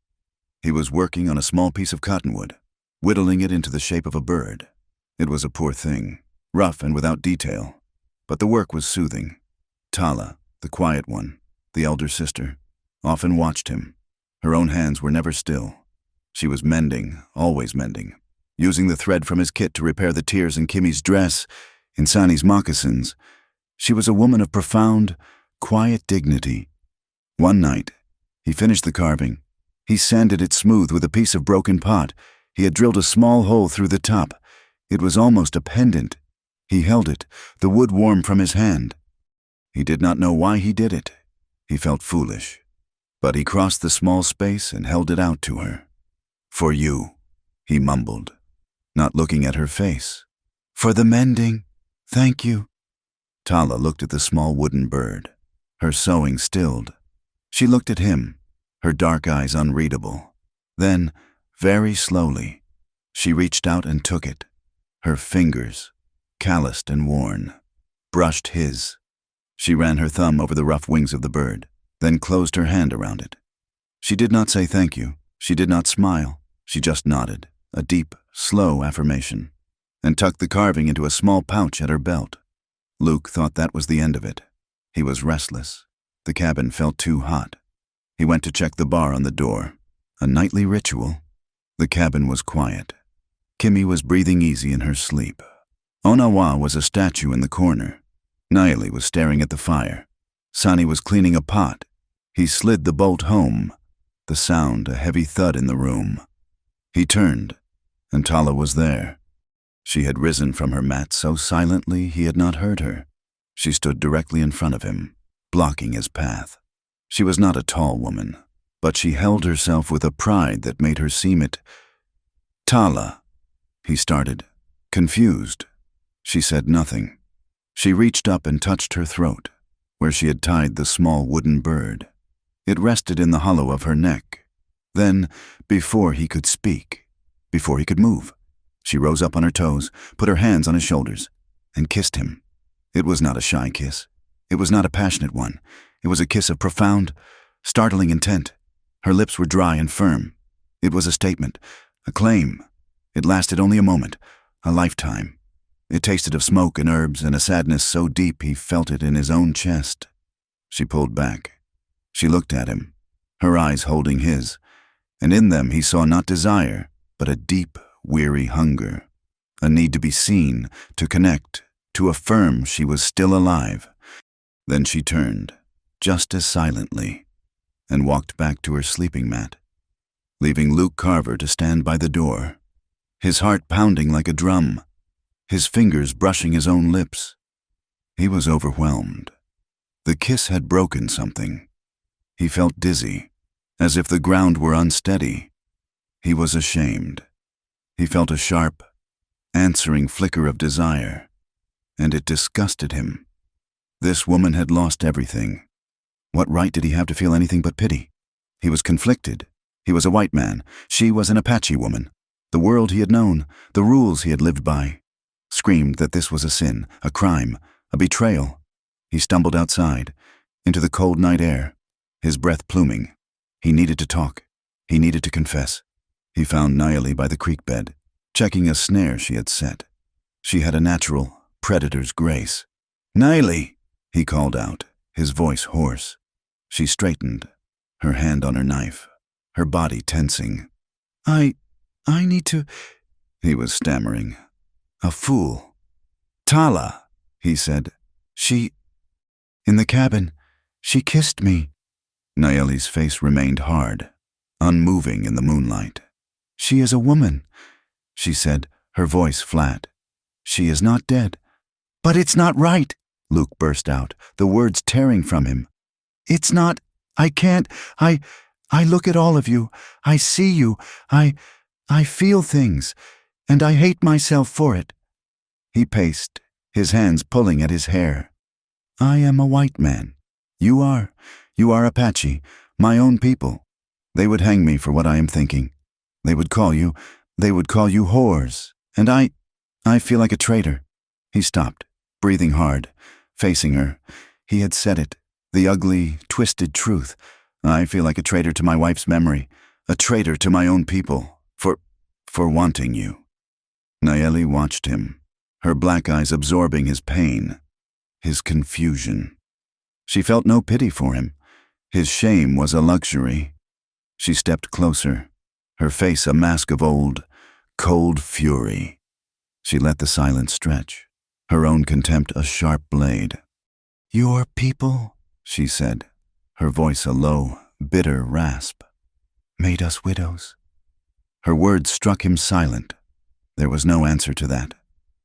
He was working on a small piece of cottonwood, whittling it into the shape of a bird. It was a poor thing, rough and without detail, but the work was soothing. Tala, the quiet one, the elder sister, often watched him. Her own hands were never still. She was mending, always mending, using the thread from his kit to repair the tears in Kimmy's dress, in Sani's moccasins. She was a woman of profound, quiet dignity. One night, he finished the carving. He sanded it smooth with a piece of broken pot. He had drilled a small hole through the top. It was almost a pendant. He held it, the wood warm from his hand. He did not know why he did it. He felt foolish. But he crossed the small space and held it out to her. For you, he mumbled, not looking at her face. For the mending, thank you. Tala looked at the small wooden bird. Her sewing stilled. She looked at him, her dark eyes unreadable. Then, very slowly, she reached out and took it. Her fingers, calloused and worn, brushed his. She ran her thumb over the rough wings of the bird, then closed her hand around it. She did not say thank you. She did not smile. She just nodded, a deep, slow affirmation, and tucked the carving into a small pouch at her belt. Luke thought that was the end of it. He was restless. The cabin felt too hot. He went to check the bar on the door. A nightly ritual. The cabin was quiet. Kimmy was breathing easy in her sleep. Onawa was a statue in the corner. Nayeli was staring at the fire. Sani was cleaning a pot. He slid the bolt home, the sound a heavy thud in the room. He turned, and Tala was there. She had risen from her mat so silently he had not heard her. She stood directly in front of him, blocking his path. She was not a tall woman, but she held herself with a pride that made her seem it. Tala, he started, confused. She said nothing. She reached up and touched her throat, where she had tied the small wooden bird. It rested in the hollow of her neck. Then, before he could speak, before he could move, she rose up on her toes, put her hands on his shoulders, and kissed him. It was not a shy kiss. It was not a passionate one. It was a kiss of profound, startling intent. Her lips were dry and firm. It was a statement, a claim. It lasted only a moment, a lifetime. It tasted of smoke and herbs and a sadness so deep he felt it in his own chest. She pulled back. She looked at him, her eyes holding his, and in them he saw not desire, but a deep, weary hunger, a need to be seen, to connect, to affirm she was still alive. Then she turned, just as silently, and walked back to her sleeping mat, leaving Luke Carver to stand by the door, his heart pounding like a drum, his fingers brushing his own lips. He was overwhelmed. The kiss had broken something. He felt dizzy, as if the ground were unsteady. He was ashamed. He felt a sharp, answering flicker of desire, and it disgusted him. This woman had lost everything. What right did he have to feel anything but pity? He was conflicted. He was a white man. She was an Apache woman. The world he had known, the rules he had lived by, screamed that this was a sin, a crime, a betrayal. He stumbled outside, into the cold night air, his breath pluming. He needed to talk. He needed to confess. He found Nayeli by the creek bed, checking a snare she had set. She had a natural predator's grace. "Nayeli," he called out, his voice hoarse. She straightened, her hand on her knife, her body tensing. I need to—" he was stammering. "A fool." "Tala," he said. In the cabin, she kissed me." Nayeli's face remained hard, unmoving in the moonlight. "She is a woman," she said, her voice flat. "She is not dead." "But it's not right," Luke burst out, the words tearing from him. "It's not. I can't. I look at all of you. I see you. I feel things, and I hate myself for it." He paced, his hands pulling at his hair. "I am a white man. You are Apache, my own people. They would hang me for what I am thinking. They would call you whores, and I feel like a traitor." He stopped, breathing hard, facing her. He had said it, the ugly, twisted truth. "I feel like a traitor to my wife's memory, a traitor to my own people, for wanting you." Nayeli watched him, her black eyes absorbing his pain, his confusion. She felt no pity for him. His shame was a luxury. She stepped closer, her face a mask of old, cold fury. She let the silence stretch, her own contempt a sharp blade. "Your people," she said, her voice a low, bitter rasp, "made us widows." Her words struck him silent. There was no answer to that.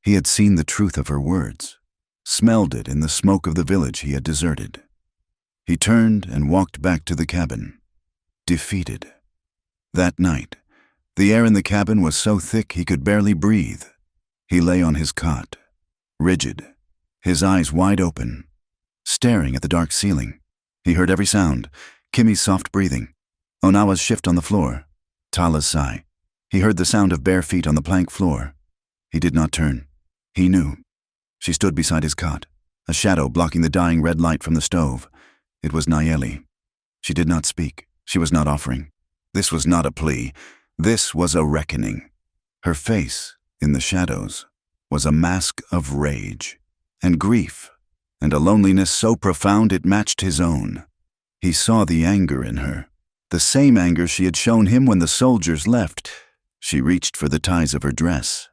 He had seen the truth of her words, smelled it in the smoke of the village he had deserted. He turned and walked back to the cabin, defeated. That night, the air in the cabin was so thick he could barely breathe. He lay on his cot, rigid, his eyes wide open, staring at the dark ceiling. He heard every sound, Kimmy's soft breathing, Onawa's shift on the floor, Tala's sigh. He heard the sound of bare feet on the plank floor. He did not turn. He knew. She stood beside his cot, a shadow blocking the dying red light from the stove. It was Nayeli. She did not speak. She was not offering. This was not a plea. This was a reckoning. Her face, in the shadows, was a mask of rage and grief, and a loneliness so profound it matched his own. He saw the anger in her, the same anger she had shown him when the soldiers left. She reached for the ties of her dress.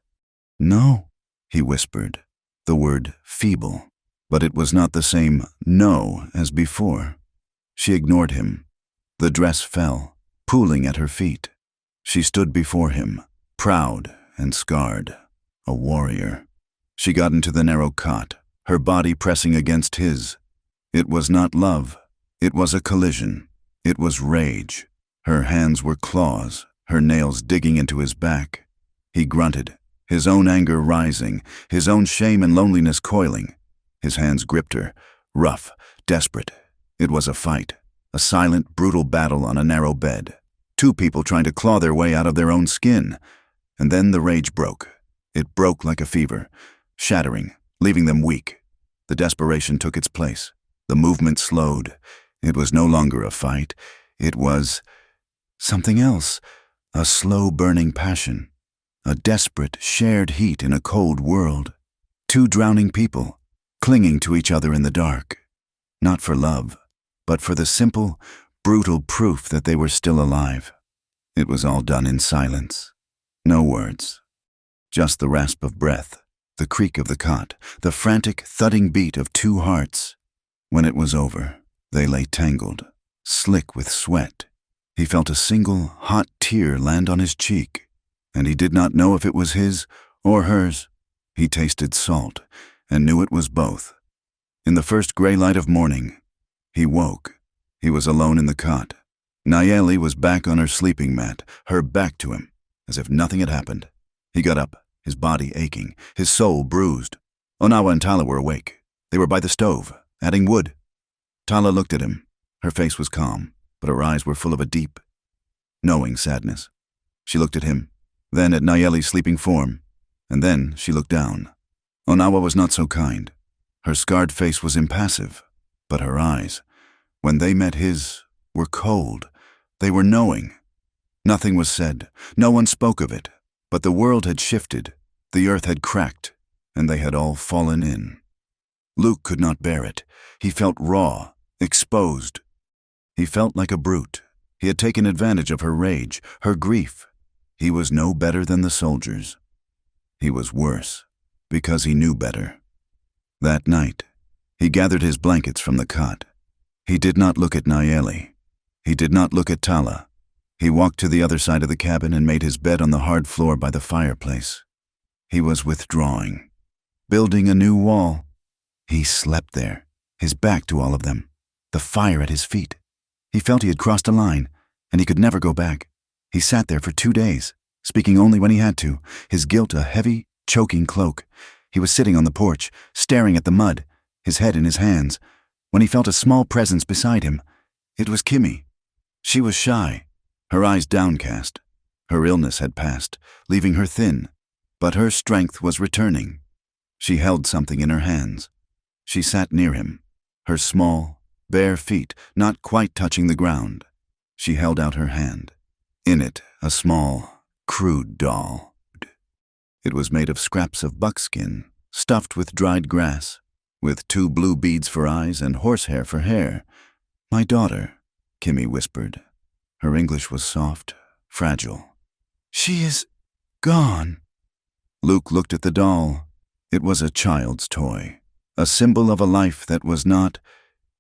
"No," he whispered, the word feeble, but it was not the same no as before. She ignored him. The dress fell, pooling at her feet. She stood before him, proud and scarred, a warrior. She got into the narrow cot, her body pressing against his. It was not love. It was a collision. It was rage. Her hands were claws, her nails digging into his back. He grunted, his own anger rising, his own shame and loneliness coiling. His hands gripped her, rough, desperate. It was a fight, a silent, brutal battle on a narrow bed. Two people trying to claw their way out of their own skin. And then the rage broke. It broke like a fever, shattering, leaving them weak. The desperation took its place. The movement slowed. It was no longer a fight. It was something else. A slow-burning passion, a desperate, shared heat in a cold world. Two drowning people, clinging to each other in the dark. Not for love, but for the simple, brutal proof that they were still alive. It was all done in silence. No words. Just the rasp of breath, the creak of the cot, the frantic, thudding beat of two hearts. When it was over, they lay tangled, slick with sweat. He felt a single, hot tear land on his cheek, and he did not know if it was his or hers. He tasted salt, and knew it was both. In the first gray light of morning, he woke, He was alone in the cot. Nayeli was back on her sleeping mat, her back to him, as if nothing had happened. He got up, his body aching, his soul bruised. Onawa and Tala were awake. They were by the stove, adding wood. Tala looked at him. Her face was calm, but her eyes were full of a deep, knowing sadness. She looked at him, then at Nayeli's sleeping form, and then she looked down. Onawa was not so kind. Her scarred face was impassive, but her eyes, when they met his, were cold. They were knowing. Nothing was said. No one spoke of it. But the world had shifted. The earth had cracked, and they had all fallen in. Luke could not bear it. He felt raw, exposed. He felt like a brute. He had taken advantage of her rage, her grief. He was no better than the soldiers. He was worse, because he knew better. That night, he gathered his blankets from the cot. He did not look at Nayeli. He did not look at Tala. He walked to the other side of the cabin and made his bed on the hard floor by the fireplace. He was withdrawing, building a new wall. He slept there, his back to all of them, the fire at his feet. He felt he had crossed a line, and he could never go back. He sat there for 2 days, speaking only when he had to, his guilt a heavy, choking cloak. He was sitting on the porch, staring at the mud, his head in his hands, when he felt a small presence beside him. It was Kimmy. She was shy, her eyes downcast. Her illness had passed, leaving her thin, but her strength was returning. She held something in her hands. She sat near him, her small, bare feet not quite touching the ground. She held out her hand. In it, a small, crude doll. It was made of scraps of buckskin, stuffed with dried grass, with 2 blue beads for eyes and horsehair for hair. "My daughter," Kimmy whispered. Her English was soft, fragile. "She is gone." Luke looked at the doll. It was a child's toy, a symbol of a life that was not.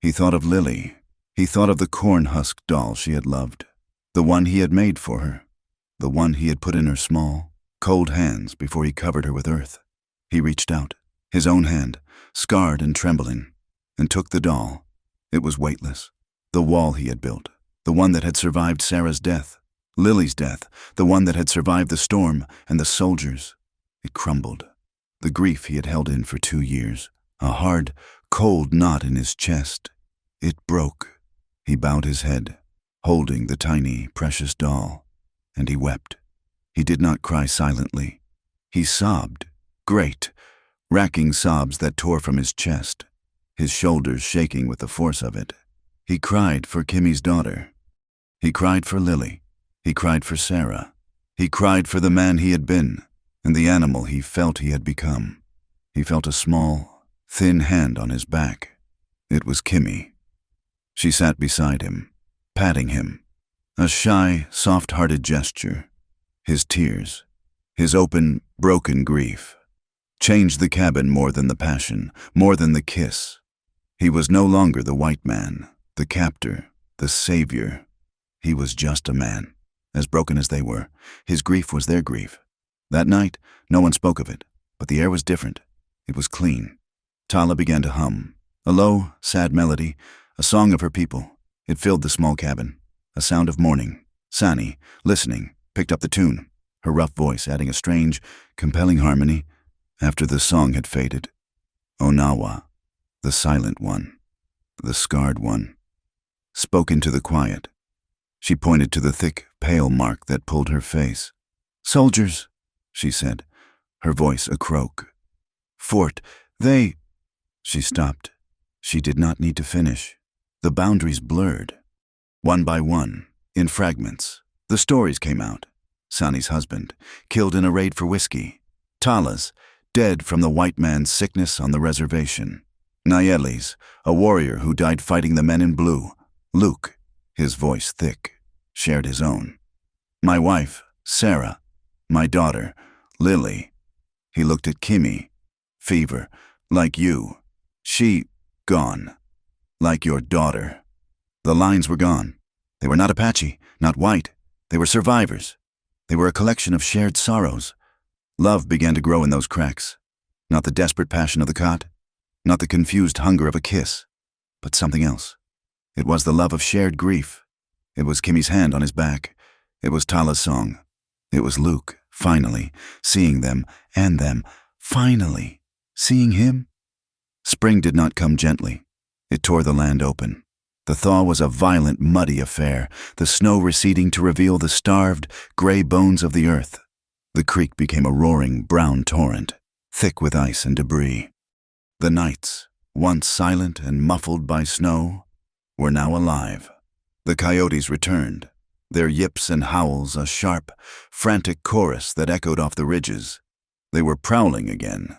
He thought of Lily. He thought of the corn-husk doll she had loved, the one he had made for her, the one he had put in her small, cold hands before he covered her with earth. He reached out, his own hand, scarred and trembling, and took the doll. It was weightless, the wall he had built, the one that had survived Sarah's death, Lily's death, the one that had survived the storm and the soldiers. It crumbled, the grief he had held in for 2 years, a hard, cold knot in his chest. It broke. He bowed his head, holding the tiny, precious doll, and he wept. He did not cry silently. He sobbed, great, racking sobs that tore from his chest, his shoulders shaking with the force of it. He cried for Kimmy's daughter. He cried for Lily. He cried for Sarah. He cried for the man he had been and the animal he felt he had become. He felt a small, thin hand on his back. It was Kimmy. She sat beside him, patting him, a shy, soft-hearted gesture. His tears, his open, broken grief, changed the cabin more than the passion, more than the kiss. He was no longer the white man, the captor, the savior. He was just a man, as broken as they were. His grief was their grief. That night, no one spoke of it, but the air was different. It was clean. Tala began to hum, a low, sad melody, a song of her people. It filled the small cabin, a sound of mourning. Sani, listening, picked up the tune, her rough voice adding a strange, compelling harmony after the song had faded. Onawa, the silent one, the scarred one, spoke into the quiet. She pointed to the thick, pale mark that pulled her face. "Soldiers," she said, her voice a croak. "Fort, they—" She stopped. She did not need to finish. The boundaries blurred. One by one, in fragments, the stories came out. Sani's husband, killed in a raid for whiskey. Tala's, dead from the white man's sickness on the reservation. Nayeli's, a warrior who died fighting the men in blue. Luke, his voice thick, shared his own. My wife, Sarah. My daughter, Lily. He looked at Kimmy. Fever, like you. She, gone. Like your daughter. The lines were gone. They were not Apache, not white. They were survivors. They were a collection of shared sorrows. Love began to grow in those cracks. Not the desperate passion of the cot, not the confused hunger of a kiss, but something else. It was the love of shared grief. It was Kimmy's hand on his back. It was Tala's song. It was Luke, finally, seeing them, and them, finally, seeing him. Spring did not come gently. It tore the land open. The thaw was a violent, muddy affair, the snow receding to reveal the starved, gray bones of the earth. The creek became a roaring, brown torrent, thick with ice and debris. The nights, once silent and muffled by snow, were now alive. The coyotes returned, their yips and howls a sharp, frantic chorus that echoed off the ridges. They were prowling again,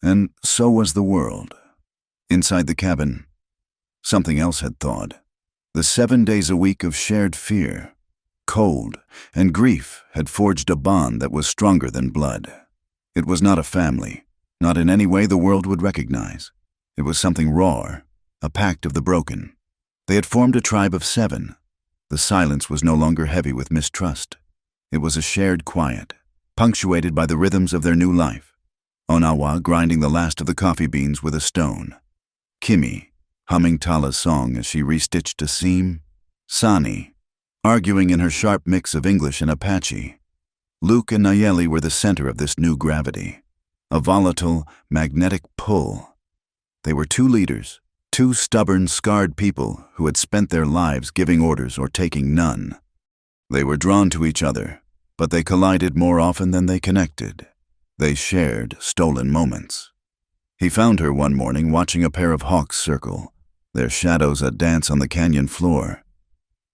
and so was the world. Inside the cabin, something else had thawed. The 7 days a week of shared fear, cold, and grief had forged a bond that was stronger than blood. It was not a family, not in any way the world would recognize. It was something raw, a pact of the broken. They had formed a tribe of 7. The silence was no longer heavy with mistrust. It was a shared quiet, punctuated by the rhythms of their new life. Onawa grinding the last of the coffee beans with a stone. Kimmy humming Tala's song as she restitched a seam. Sani arguing in her sharp mix of English and Apache. Luke and Nayeli were the center of this new gravity, a volatile, magnetic pull. They were 2 leaders, 2 stubborn, scarred people who had spent their lives giving orders or taking none. They were drawn to each other, but they collided more often than they connected. They shared stolen moments. He found her one morning watching a pair of hawks circle, their shadows a dance on the canyon floor.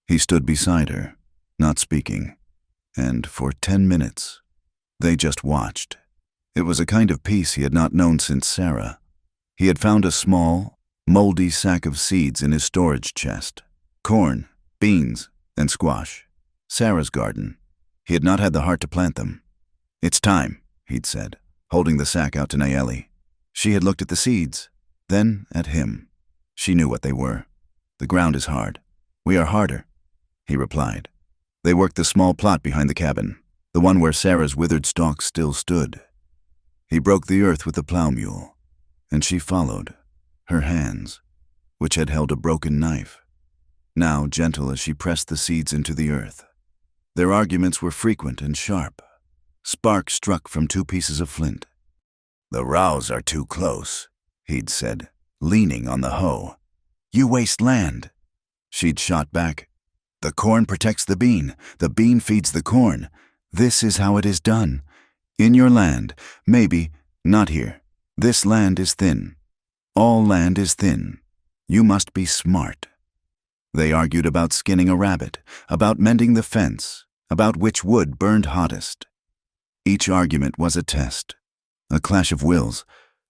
He stood beside her, not speaking, and for 10 minutes, they just watched. It was a kind of peace he had not known since Sarah. He had found a small, moldy sack of seeds in his storage chest. Corn, beans, and squash. Sarah's garden. He had not had the heart to plant them. "It's time," he'd said, holding the sack out to Nayeli. She had looked at the seeds, then at him. She knew what they were. "The ground is hard. We are harder," he replied. They worked the small plot behind the cabin, the one where Sarah's withered stalks still stood. He broke the earth with the plow mule, and she followed, her hands, which had held a broken knife, now gentle as she pressed the seeds into the earth. Their arguments were frequent and sharp. Sparks struck from 2 pieces of flint. "The rows are too close," he'd said, leaning on the hoe. "You waste land," she'd shot back. "The corn protects the bean feeds the corn. This is how it is done. In your land, maybe, not here. This land is thin. All land is thin. You must be smart." They argued about skinning a rabbit, about mending the fence, about which wood burned hottest. Each argument was a test, a clash of wills,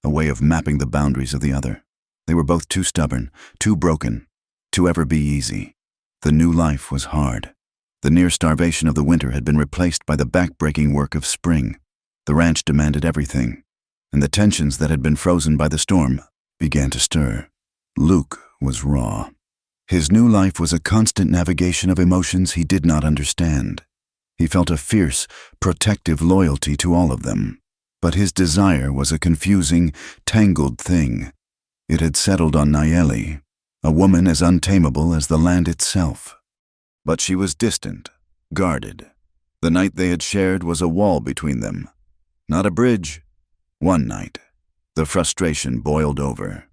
a way of mapping the boundaries of the other. They were both too stubborn, too broken, to ever be easy. The new life was hard. The near starvation of the winter had been replaced by the back-breaking work of spring. The ranch demanded everything, and the tensions that had been frozen by the storm began to stir. Luke was raw. His new life was a constant navigation of emotions he did not understand. He felt a fierce, protective loyalty to all of them, but his desire was a confusing, tangled thing. It had settled on Nayeli, a woman as untamable as the land itself. But she was distant, guarded. The night they had shared was a wall between them, not a bridge. One night, the frustration boiled over.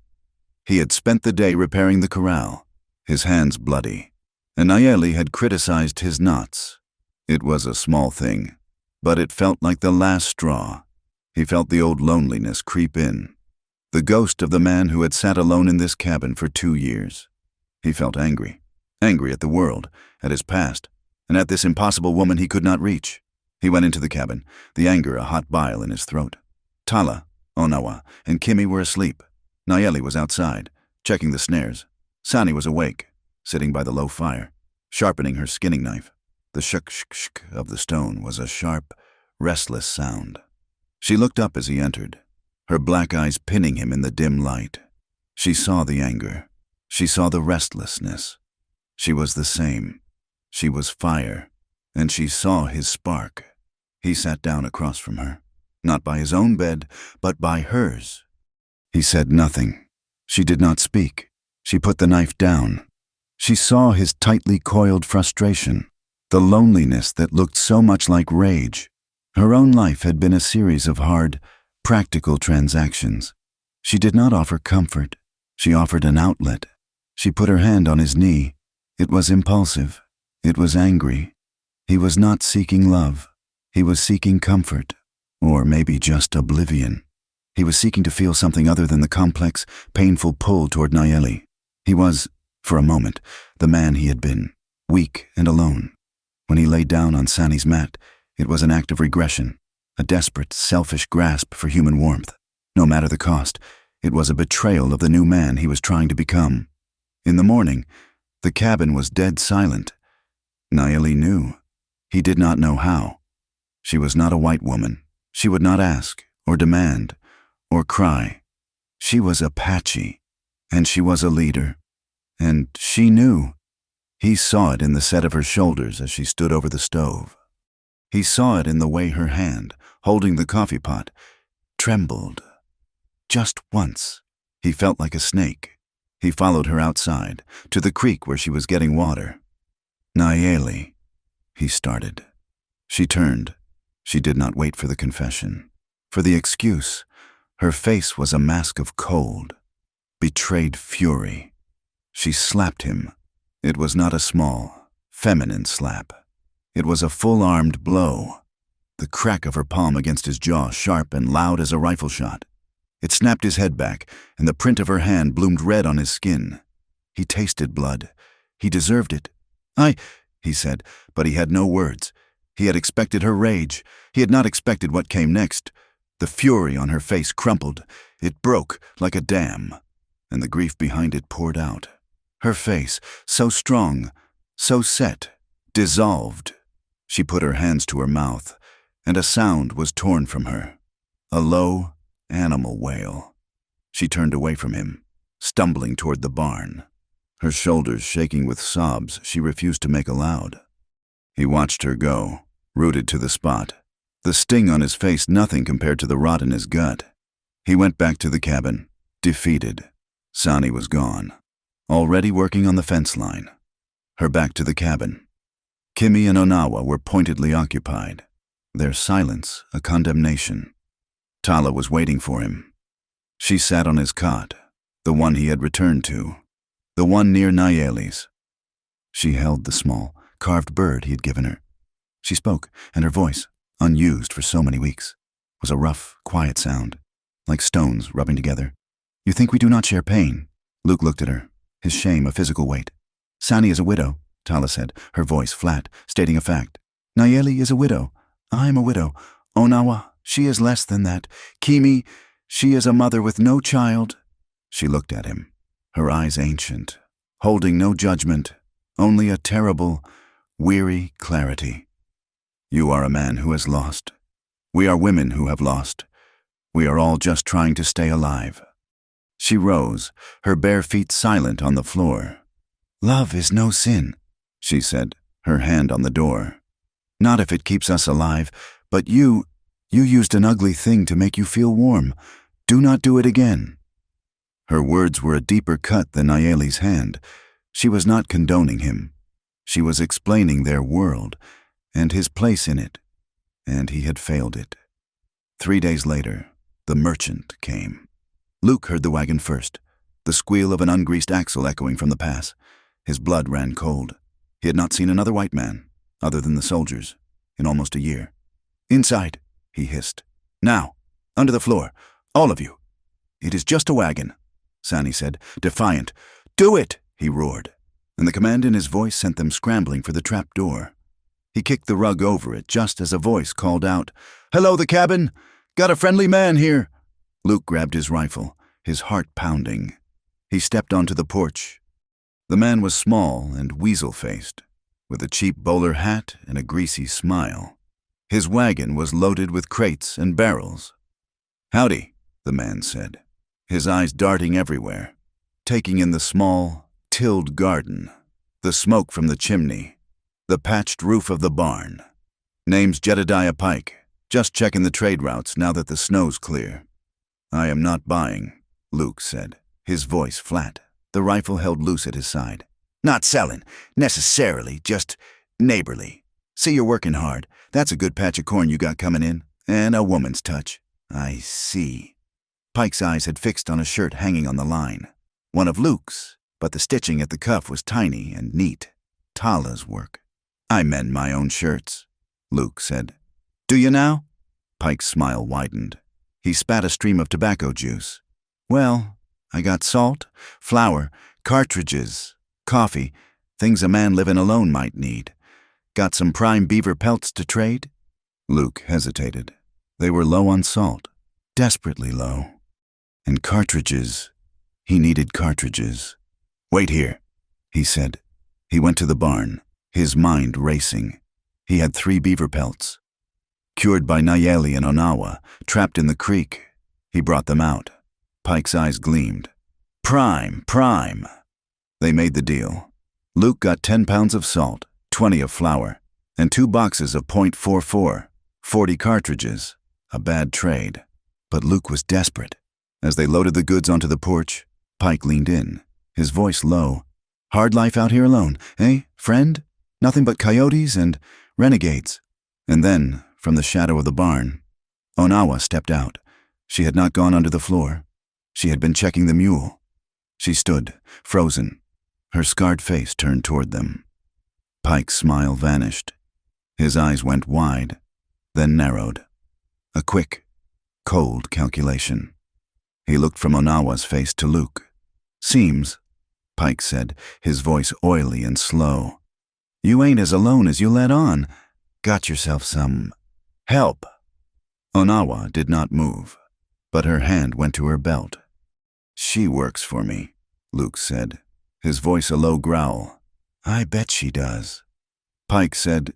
He had spent the day repairing the corral, his hands bloody, and Nayeli had criticized his knots. It was a small thing, but it felt like the last straw. He felt the old loneliness creep in, the ghost of the man who had sat alone in this cabin for 2 years. He felt angry at the world, at his past, and at this impossible woman he could not reach. He went into the cabin, the anger a hot bile in his throat. Tala, Onawa, and Kimmy were asleep. Nayeli was outside, checking the snares. Sani was awake, sitting by the low fire, sharpening her skinning knife. The shuk-shuk-shuk of the stone was a sharp, restless sound. She looked up as he entered, her black eyes pinning him in the dim light. She saw the anger. She saw the restlessness. She was the same. She was fire, and she saw his spark. He sat down across from her, not by his own bed, but by hers. He said nothing. She did not speak. She put the knife down. She saw his tightly coiled frustration, the loneliness that looked so much like rage. Her own life had been a series of hard, practical transactions. She did not offer comfort. She offered an outlet. She put her hand on his knee. It was impulsive. It was angry. He was not seeking love. He was seeking comfort, or maybe just oblivion. He was seeking to feel something other than the complex, painful pull toward Nayeli. He was, for a moment, the man he had been, weak and alone. When he lay down on Sani's mat, it was an act of regression, a desperate, selfish grasp for human warmth. No matter the cost, it was a betrayal of the new man he was trying to become. In the morning, the cabin was dead silent. Nayeli knew. He did not know how. She was not a white woman. She would not ask, or demand, or cry. She was Apache, and she was a leader. And she knew. He saw it in the set of her shoulders as she stood over the stove. He saw it in the way her hand, holding the coffee pot, trembled. Just once, he felt like a snake. He followed her outside, to the creek where she was getting water. Nayeli, he started. She turned. She did not wait for the confession, for the excuse. Her face was a mask of cold, betrayed fury. She slapped him. It was not a small, feminine slap. It was a full-armed blow, the crack of her palm against his jaw sharp and loud as a rifle shot. It snapped his head back, and the print of her hand bloomed red on his skin. He tasted blood. He deserved it. He said, but he had no words. He had expected her rage. He had not expected what came next. The fury on her face crumpled. It broke like a dam, and the grief behind it poured out. Her face, so strong, so set, dissolved. She put her hands to her mouth, and a sound was torn from her. A low, animal wail. She turned away from him, stumbling toward the barn. Her shoulders shaking with sobs she refused to make aloud. He watched her go, rooted to the spot. The sting on his face nothing compared to the rot in his gut. He went back to the cabin, defeated. Sani was gone, already working on the fence line. Her back to the cabin. Kimi and Onawa were pointedly occupied, their silence a condemnation. Tala was waiting for him. She sat on his cot, the one he had returned to, the one near Nayeli's. She held the small, carved bird he had given her. She spoke, and her voice, unused for so many weeks, was a rough, quiet sound, like stones rubbing together. You think we do not share pain? Luke looked at her, his shame a physical weight. Sani is a widow, Tala said, her voice flat, stating a fact. Nayeli is a widow. I am a widow. Onawa, she is less than that. Kimi, she is a mother with no child. She looked at him, her eyes ancient, holding no judgment, only a terrible, weary clarity. You are a man who has lost. We are women who have lost. We are all just trying to stay alive. She rose, her bare feet silent on the floor. Love is no sin, she said, her hand on the door. Not if it keeps us alive, but you used an ugly thing to make you feel warm. Do not do it again. Her words were a deeper cut than Nayeli's hand. She was not condoning him. She was explaining their world, and his place in it, and he had failed it. 3 days later, the merchant came. Luke heard the wagon first, the squeal of an ungreased axle echoing from the pass. His blood ran cold. He had not seen another white man, other than the soldiers, in almost a year. Inside, he hissed. Now, under the floor, all of you. It is just a wagon, Sani said, defiant. Do it, he roared, and the command in his voice sent them scrambling for the trap door. He kicked the rug over it just as a voice called out, Hello, the cabin! Got a friendly man here! Luke grabbed his rifle, his heart pounding. He stepped onto the porch. The man was small and weasel-faced, with a cheap bowler hat and a greasy smile. His wagon was loaded with crates and barrels. Howdy, the man said, his eyes darting everywhere, taking in the small, tilled garden, the smoke from the chimney, the patched roof of the barn. Name's Jedediah Pike, just checking the trade routes now that the snow's clear. I am not buying, Luke said, his voice flat, the rifle held loose at his side. Not selling, necessarily, just neighborly. See you're working hard. That's a good patch of corn you got coming in. And a woman's touch. I see. Pike's eyes had fixed on a shirt hanging on the line. One of Luke's, but the stitching at the cuff was tiny and neat. Tala's work. I mend my own shirts, Luke said. Do you now? Pike's smile widened. He spat a stream of tobacco juice. Well, I got salt, flour, cartridges, coffee, things a man living alone might need. Got some prime beaver pelts to trade? Luke hesitated. They were low on salt, desperately low. And cartridges. He needed cartridges. Wait here, he said. He went to the barn, his mind racing. He had 3 beaver pelts. Cured by Nayeli and Onawa, trapped in the creek. He brought them out. Pike's eyes gleamed. Prime. They made the deal. Luke got 10 pounds of salt, 20 of flour, and 2 boxes of .44, 40 cartridges. A bad trade. But Luke was desperate. As they loaded the goods onto the porch, Pike leaned in, his voice low. Hard life out here alone, eh, friend? Nothing but coyotes and renegades. And then, from the shadow of the barn, Onawa stepped out. She had not gone under the floor. She had been checking the mule. She stood, frozen, her scarred face turned toward them. Pike's smile vanished. His eyes went wide, then narrowed. A quick, cold calculation. He looked from Onawa's face to Luke. Seems, Pike said, his voice oily and slow. You ain't as alone as you let on. Got yourself some help. Onawa did not move, but her hand went to her belt. She works for me, Luke said, his voice a low growl. I bet she does. Pike said.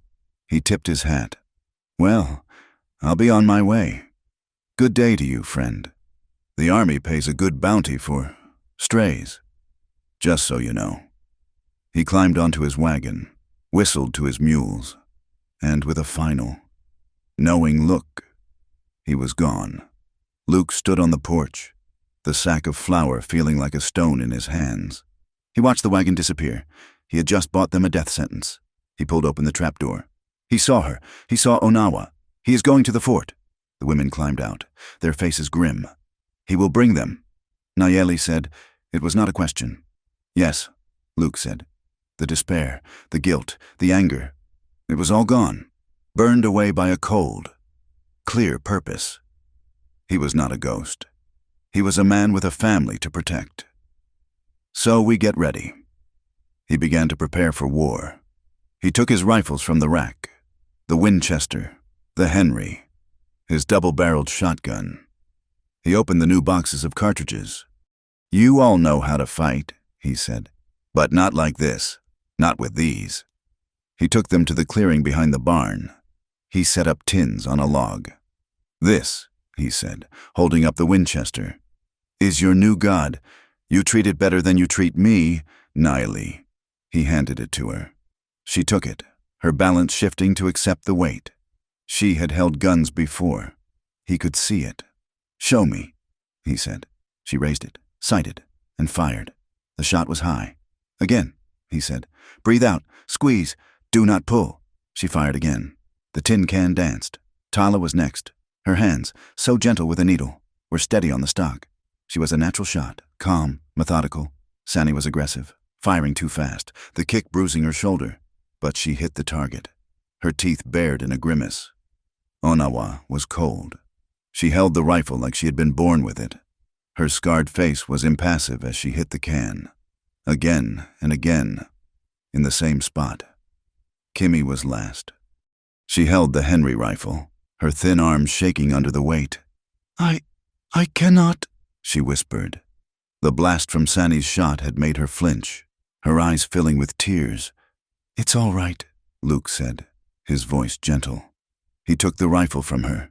He tipped his hat. Well, I'll be on my way. Good day to you, friend. The army pays a good bounty for strays. Just so you know. He climbed onto his wagon, whistled to his mules, and with a final, knowing look, he was gone. Luke stood on the porch, the sack of flour feeling like a stone in his hands. He watched the wagon disappear. He had just bought them a death sentence. He pulled open the trapdoor. He saw her. He saw Onawa. He is going to the fort. The women climbed out, their faces grim. He will bring them. Nayeli said. It was not a question. Yes, Luke said. The despair, the guilt, the anger. It was all gone, burned away by a cold, clear purpose. He was not a ghost. He was a man with a family to protect. So we get ready. He began to prepare for war. He took his rifles from the rack, the Winchester, the Henry, his double-barreled shotgun. He opened the new boxes of cartridges. You all know how to fight, he said, but not like this, not with these. He took them to the clearing behind the barn. He set up tins on a log. This, he said, holding up the Winchester, is your new god. You treat it better than you treat me, Nayeli. He handed it to her. She took it, her balance shifting to accept the weight. She had held guns before. He could see it. Show me, he said. She raised it, sighted, and fired. The shot was high. Again, he said. Breathe out, squeeze, do not pull. She fired again. The tin can danced. Tala was next. Her hands, so gentle with a needle, were steady on the stock. She was a natural shot, calm, methodical. Sani was aggressive, firing too fast, the kick bruising her shoulder. But she hit the target. Her teeth bared in a grimace. Onawa was cold. She held the rifle like she had been born with it. Her scarred face was impassive as she hit the can. Again and again, in the same spot. Kimmy was last. She held the Henry rifle, her thin arms shaking under the weight. I cannot, she whispered. The blast from Sani's shot had made her flinch, her eyes filling with tears. It's all right, Luke said, his voice gentle. He took the rifle from her.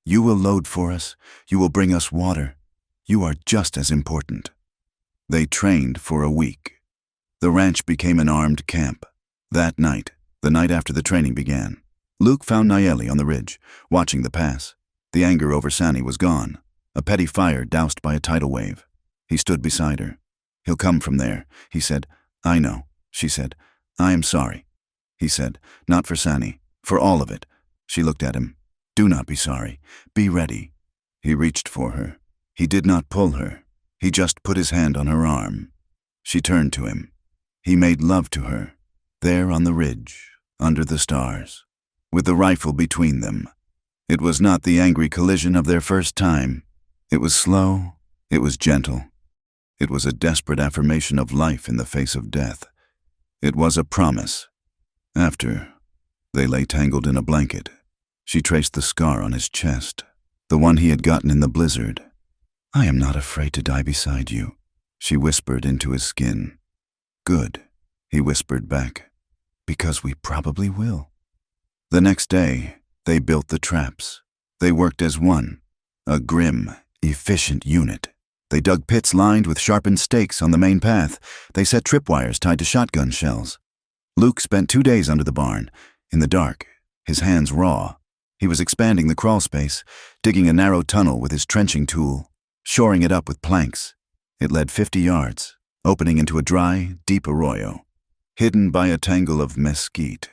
You will load for us. You will bring us water. You are just as important. They trained for a week. The ranch became an armed camp. That night, the night after the training began, Luke found Nayeli on the ridge, watching the pass. The anger over Sani was gone, a petty fire doused by a tidal wave. He stood beside her. He'll come from there, he said. I know. she said. "I am sorry," he said. "Not for Sani. For all of it." She looked at him. "Do not be sorry. Be ready." He reached for her. He did not pull her. He just put his hand on her arm. She turned to him. He made love to her, there on the ridge, under the stars, with the rifle between them. It was not the angry collision of their first time. It was slow. It was gentle. It was a desperate affirmation of life in the face of death. It was a promise. After, they lay tangled in a blanket. She traced the scar on his chest, the one he had gotten in the blizzard. "I am not afraid to die beside you," she whispered into his skin. "Good," he whispered back, "because we probably will." The next day, they built the traps. They worked as one, a grim, efficient unit. They dug pits lined with sharpened stakes on the main path. They set tripwires tied to shotgun shells. Luke spent 2 days under the barn, in the dark, his hands raw. He was expanding the crawl space, digging a narrow tunnel with his trenching tool, shoring it up with planks. It led 50 yards, opening into a dry, deep arroyo, hidden by a tangle of mesquite.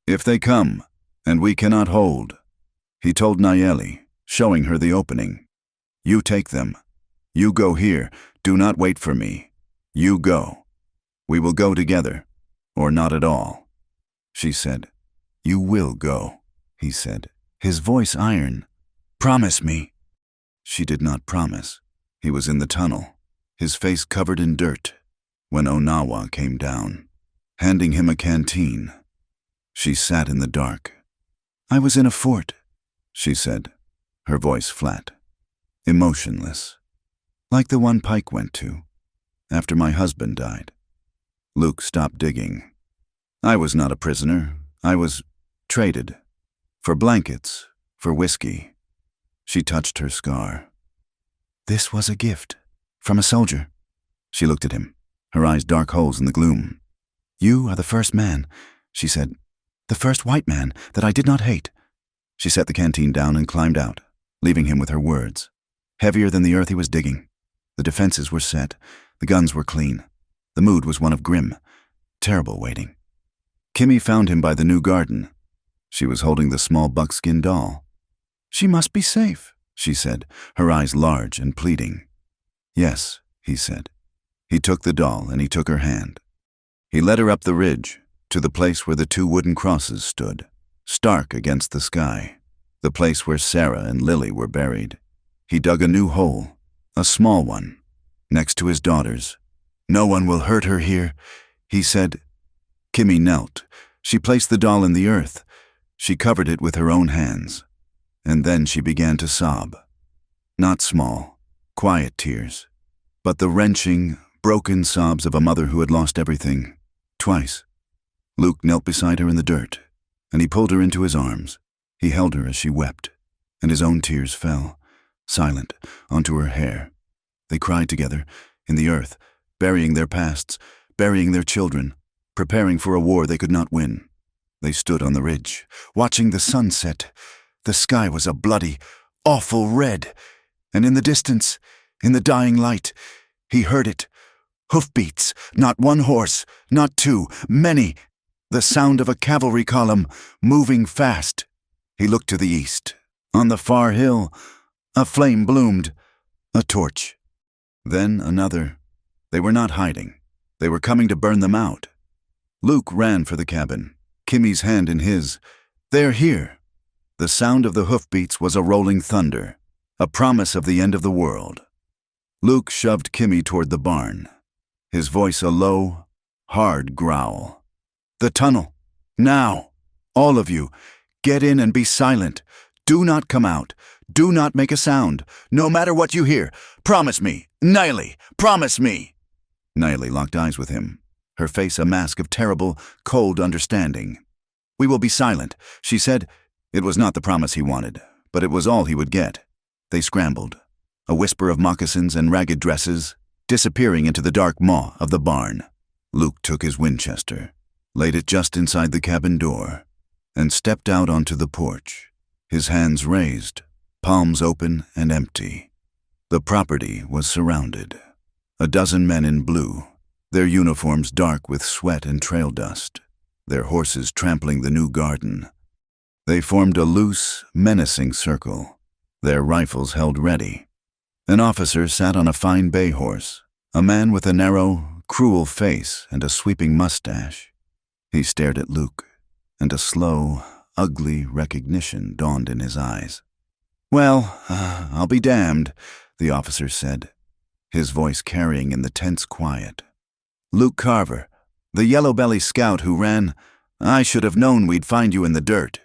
"If they come, and we cannot hold," he told Nayeli, showing her the opening, "you take them. You go here. Do not wait for me. You go. We will go together, or not at all." She said. "You will go," he said, his voice iron. "Promise me." She did not promise. He was in the tunnel, his face covered in dirt, when Onawa came down, handing him a canteen. She sat in the dark. "I was in a fort," she said, her voice flat, emotionless, like the one Pike went to, after my husband died. Luke stopped digging. "I was not a prisoner. I was traded. For blankets, for whiskey." She touched her scar. "This was a gift, from a soldier." She looked at him, her eyes dark holes in the gloom. "You are the first man," she said, "the first white man that I did not hate." She set the canteen down and climbed out, leaving him with her words, heavier than the earth he was digging. The defenses were set, the guns were clean. The mood was one of grim, terrible waiting. Kimmy found him by the new garden. She was holding the small buckskin doll. "She must be safe," she said, her eyes large and pleading. "Yes," he said. He took the doll and he took her hand. He led her up the ridge, to the place where the 2 wooden crosses stood, stark against the sky, the place where Sarah and Lily were buried. He dug a new hole, a small one, next to his daughters. "No one will hurt her here," he said. Kimmy knelt. She placed the doll in the earth. She covered it with her own hands. And then she began to sob. Not small, quiet tears, but the wrenching, broken sobs of a mother who had lost everything, twice. Luke knelt beside her in the dirt, and he pulled her into his arms. He held her as she wept, and his own tears fell, silent, onto her hair. They cried together, in the earth, burying their pasts, burying their children, preparing for a war they could not win. They stood on the ridge, watching the sun set. The sky was a bloody, awful red, and in the distance, in the dying light, he heard it. Hoofbeats, not one horse, not 2, many. The sound of a cavalry column, moving fast. He looked to the east. On the far hill, a flame bloomed, a torch. Then another. They were not hiding. They were coming to burn them out. Luke ran for the cabin, Kimmy's hand in his. "They're here." The sound of the hoofbeats was a rolling thunder, a promise of the end of the world. Luke shoved Kimmy toward the barn, his voice a low, hard growl. "The tunnel. Now. All of you. Get in and be silent. Do not come out. Do not make a sound, no matter what you hear. Promise me. Nayeli, promise me." Nayeli locked eyes with him, her face a mask of terrible, cold understanding. "We will be silent," she said. It was not the promise he wanted, but it was all he would get. They scrambled, a whisper of moccasins and ragged dresses, disappearing into the dark maw of the barn. Luke took his Winchester, laid it just inside the cabin door, and stepped out onto the porch, his hands raised, palms open and empty. The property was surrounded. A dozen men in blue, their uniforms dark with sweat and trail dust, their horses trampling the new garden. They formed a loose, menacing circle, their rifles held ready. An officer sat on a fine bay horse, a man with a narrow, cruel face and a sweeping mustache. He stared at Luke, and a slow, ugly recognition dawned in his eyes. "Well, I'll be damned," the officer said, his voice carrying in the tense quiet. "Luke Carver, the yellow-belly scout who ran. I should have known we'd find you in the dirt."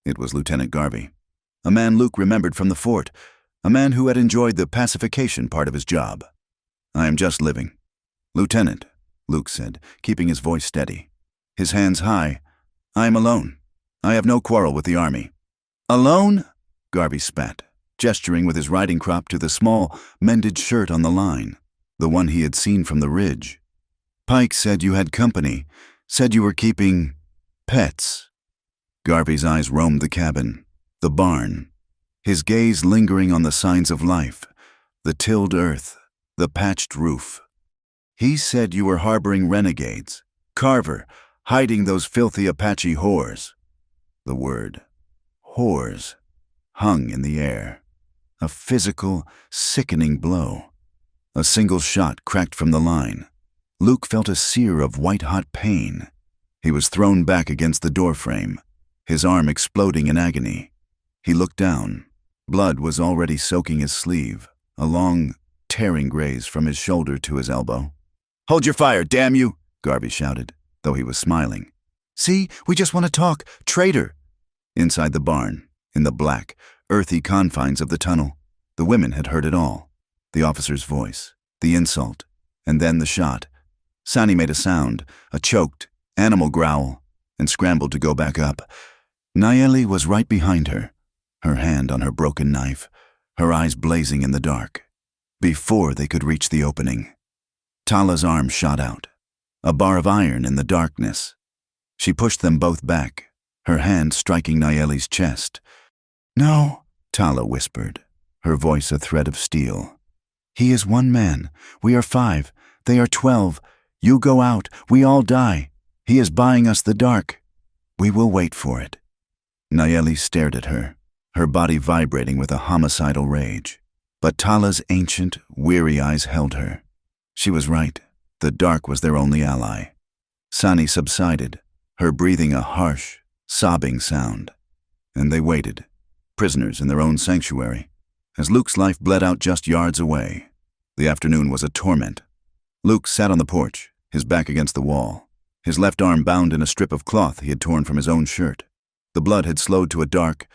It was Lieutenant Garvey, a man Luke remembered from the fort, a man who had enjoyed the pacification part of his job. "I am just living." "Lieutenant," Luke said, keeping his voice steady, his hands high, "I am alone. I have no quarrel with the army." "Alone?" Garvey spat, gesturing with his riding crop to the small, mended shirt on the line, the one he had seen from the ridge. "Pike said you had company, said you were keeping pets." Garvey's eyes roamed the cabin, the barn, his gaze lingering on the signs of life, the tilled earth, the patched roof. "He said you were harboring renegades, Carver, hiding those filthy Apache whores." The word, whores, hung in the air, a physical, sickening blow. A single shot cracked from the line. Luke felt a sear of white-hot pain. He was thrown back against the doorframe, his arm exploding in agony. He looked down. Blood was already soaking his sleeve, a long, tearing graze from his shoulder to his elbow. "Hold your fire, damn you!" Garvey shouted, though he was smiling. "See, we just want to talk, traitor!" Inside the barn, in the black, earthy confines of the tunnel, the women had heard it all. The officer's voice, the insult, and then the shot. Sani made a sound, a choked, animal growl, and scrambled to go back up. Nayeli was right behind her, her hand on her broken knife, her eyes blazing in the dark. Before they could reach the opening, Tala's arm shot out, a bar of iron in the darkness. She pushed them both back, her hand striking Nayeli's chest. "No," Tala whispered, her voice a thread of steel. "He is one man. We are 5. They are 12. You go out. We all die. He is buying us the dark. We will wait for it." Nayeli stared at her, her body vibrating with a homicidal rage. But Tala's ancient, weary eyes held her. She was right. The dark was their only ally. Sani subsided, her breathing a harsh, sobbing sound. And they waited, prisoners in their own sanctuary, as Luke's life bled out just yards away. The afternoon was a torment. Luke sat on the porch, his back against the wall, his left arm bound in a strip of cloth he had torn from his own shirt. The blood had slowed to a dark,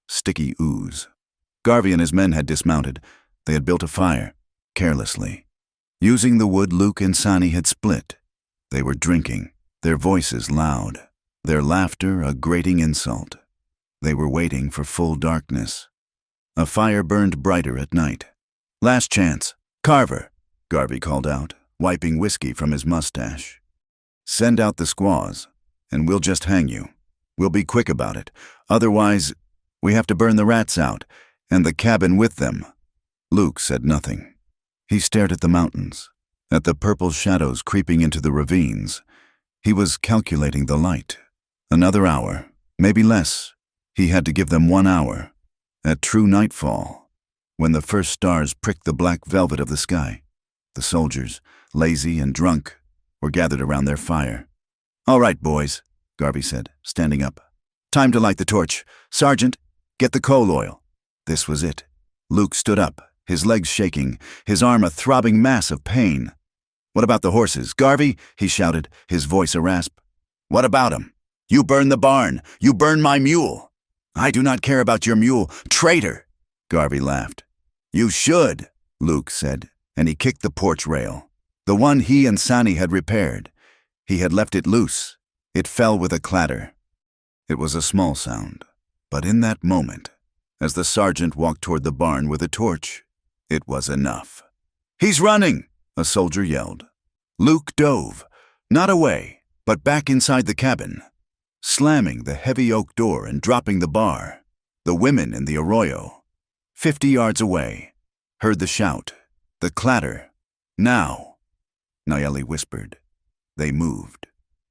sticky ooze. Garvey and his men had dismounted. They had built a fire, carelessly. Using the wood Luke and Sani had split. They were drinking, their voices loud, their laughter a grating insult. They were waiting for full darkness. A fire burned brighter at night. "Last chance. Carver," Garvey called out, wiping whiskey from his mustache. "Send out the squaws, and we'll just hang you. We'll be quick about it. Otherwise, we have to burn the rats out, and the cabin with them." Luke said nothing. He stared at the mountains, at the purple shadows creeping into the ravines. He was calculating the light. Another hour, maybe less. He had to give them 1 hour. At true nightfall, when the first stars pricked the black velvet of the sky, the soldiers, lazy and drunk, were gathered around their fire. "All right, boys," Garvey said, standing up. "Time to light the torch. Sergeant, get the coal oil." This was it. Luke stood up, his legs shaking, his arm a throbbing mass of pain. "What about the horses, Garvey?" he shouted, his voice a rasp. "What about 'em? You burned the barn. You burned my mule." "I do not care about your mule, traitor!" Garvey laughed. "You should," Luke said, and he kicked the porch rail, the one he and Sani had repaired. He had left it loose. It fell with a clatter. It was a small sound, but in that moment, as the sergeant walked toward the barn with a torch, it was enough. "He's running!" a soldier yelled. Luke dove, not away, but back inside the cabin, slamming the heavy oak door and dropping the bar. The women in the arroyo, 50 yards away, heard the shout, the clatter. Now. Nayeli whispered. They moved.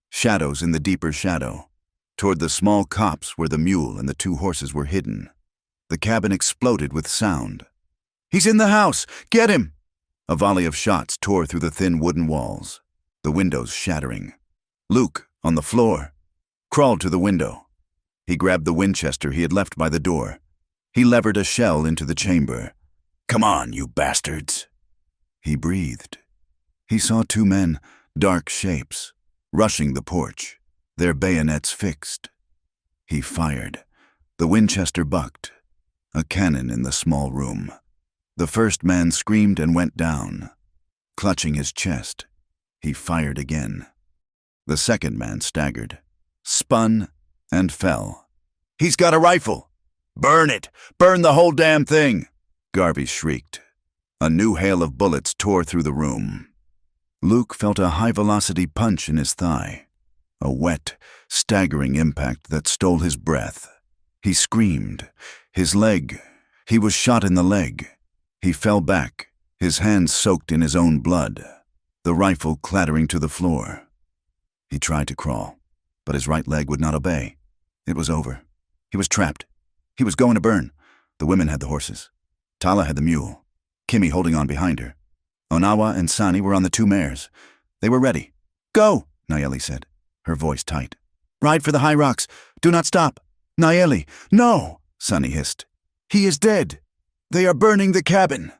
Shadows in the deeper shadow, toward the small copse where the mule and the 2 horses were hidden. The cabin exploded with sound. "He's in the house! Get him!" A volley of shots tore through the thin wooden walls, the windows shattering. Luke, on the floor, crawled to the window. He grabbed the Winchester he had left by the door. He levered a shell into the chamber. "Come on, you bastards!" He breathed. He saw 2 men, dark shapes, rushing the porch, their bayonets fixed. He fired. The Winchester bucked. A cannon in the small room. The first man screamed and went down. Clutching his chest, he fired again. The second man staggered, spun, and fell. "He's got a rifle! Burn it! Burn the whole damn thing!" Garvey shrieked. A new hail of bullets tore through the room. Luke felt a high-velocity punch in his thigh, a wet, staggering impact that stole his breath. He screamed. His leg. He was shot in the leg. He fell back, his hands soaked in his own blood, the rifle clattering to the floor. He tried to crawl, but his right leg would not obey. It was over. He was trapped. He was going to burn. The women had the horses. Tala had the mule, Kimmy holding on behind her. Onawa and Sani were on the 2 mares. They were ready. "Go," Nayeli said, her voice tight. "Ride for the high rocks. Do not stop." "Nayeli, no," Sani hissed. "He is dead. They are burning the cabin."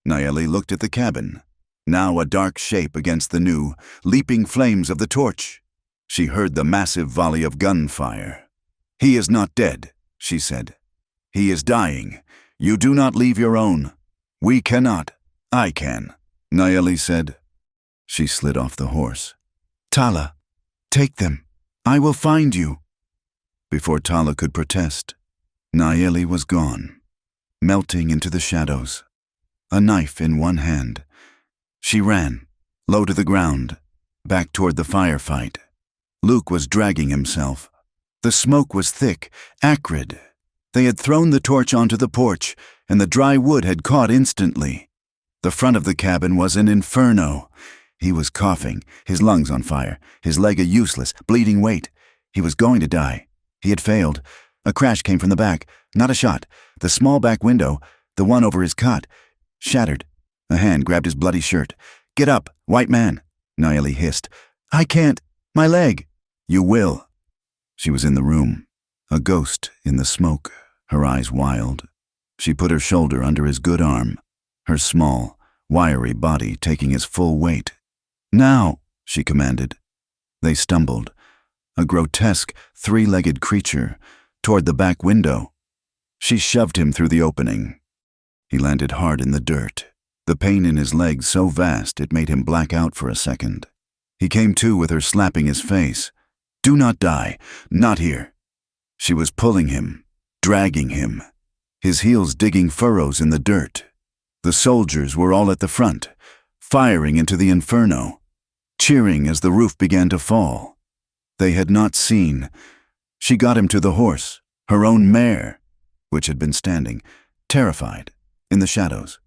Nayeli looked at the cabin, now a dark shape against the new, leaping flames of the torch. She heard the massive volley of gunfire. "He is not dead," she said. "He is dying. You do not leave your own. We cannot. I can," Nayeli said. She slid off the horse. "Tala, take them. I will find you." Before Tala could protest, Nayeli was gone, melting into the shadows, a knife in one hand. She ran, low to the ground, back toward the firefight. Luke was dragging himself. The smoke was thick, acrid. They had thrown the torch onto the porch, and the dry wood had caught instantly. The front of the cabin was an inferno. He was coughing, his lungs on fire, his leg a useless, bleeding weight. He was going to die. He had failed. A crash came from the back, not a shot. The small back window, the one over his cot, shattered. A hand grabbed his bloody shirt. "Get up, white man," Nayeli hissed. "I can't. My leg." "You will." She was in the room, a ghost in the smoke, her eyes wild. She put her shoulder under his good arm, her small, wiry body taking his full weight. "Now," she commanded. They stumbled, a grotesque, 3-legged creature, toward the back window. She shoved him through the opening. He landed hard in the dirt, the pain in his leg so vast it made him black out for a second. He came to with her slapping his face. "Do not die, not here." She was pulling him, dragging him, his heels digging furrows in the dirt. The soldiers were all at the front, firing into the inferno, cheering as the roof began to fall. They had not seen. She got him to the horse, her own mare, which had been standing, terrified, in the shadows.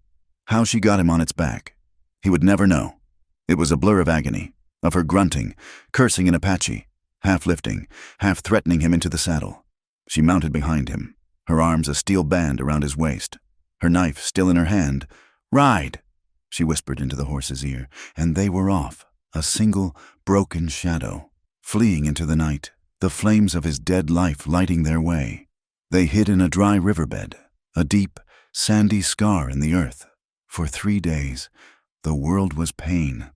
How she got him on its back, he would never know. It was a blur of agony, of her grunting, cursing in Apache, half lifting, half threatening him into the saddle. She mounted behind him, her arms a steel band around his waist, her knife still in her hand. "Ride," she whispered into the horse's ear, and they were off, a single, broken shadow, fleeing into the night, the flames of his dead life lighting their way. They hid in a dry riverbed, a deep, sandy scar in the earth. For 3 days, the world was pain.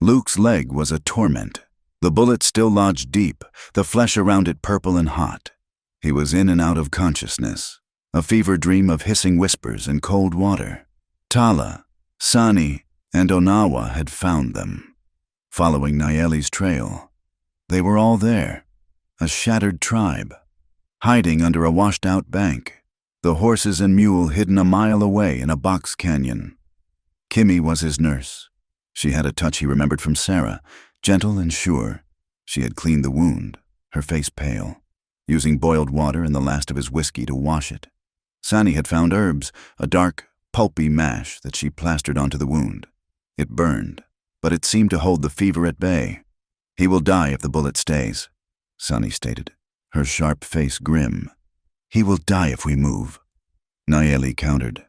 Luke's leg was a torment. The bullet still lodged deep, the flesh around it purple and hot. He was in and out of consciousness, a fever dream of hissing whispers and cold water. Tala, Sani, and Onawa had found them. Following Nayeli's trail, they were all there, a shattered tribe, hiding under a washed-out bank, the horses and mule hidden a mile away in a box canyon. Kimmy was his nurse. She had a touch he remembered from Sarah, gentle and sure. She had cleaned the wound, her face pale, using boiled water and the last of his whiskey to wash it. Sani had found herbs, a dark, pulpy mash that she plastered onto the wound. It burned, but it seemed to hold the fever at bay. "He will die if the bullet stays," Sunny stated, her sharp face grim. "He will die if we move," Nayeli countered.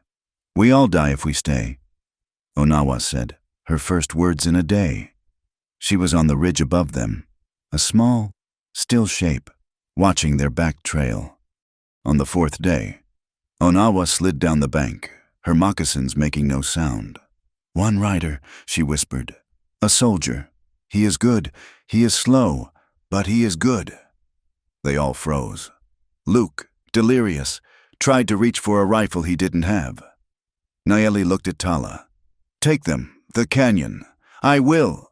"We all die if we stay," Onawa said, her first words in a day. She was on the ridge above them, a small, still shape, watching their back trail. On the fourth day, Onawa slid down the bank, her moccasins making no sound. "One rider," she whispered. "A soldier. He is good. He is slow, but he is good." They all froze. Luke, delirious, tried to reach for a rifle he didn't have. Nayeli looked at Tala. "Take them, the canyon. I will."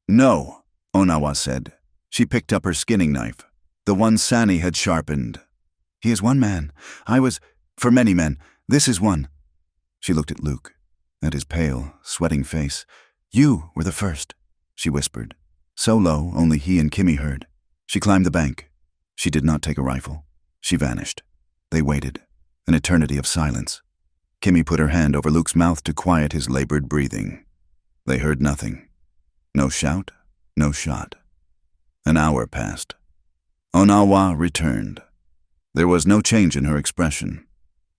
"No," Onawa said. She picked up her skinning knife, the one Sani had sharpened. "He is one man. I was, for many men. This is one." She looked at Luke, at his pale, sweating face. "You were the first," she whispered, so low only he and Kimmy heard. She climbed the bank. She did not take a rifle. She vanished. They waited, an eternity of silence. Kimmy put her hand over Luke's mouth to quiet his labored breathing. They heard nothing. No shout, no shot. An hour passed. Onawa returned. There was no change in her expression.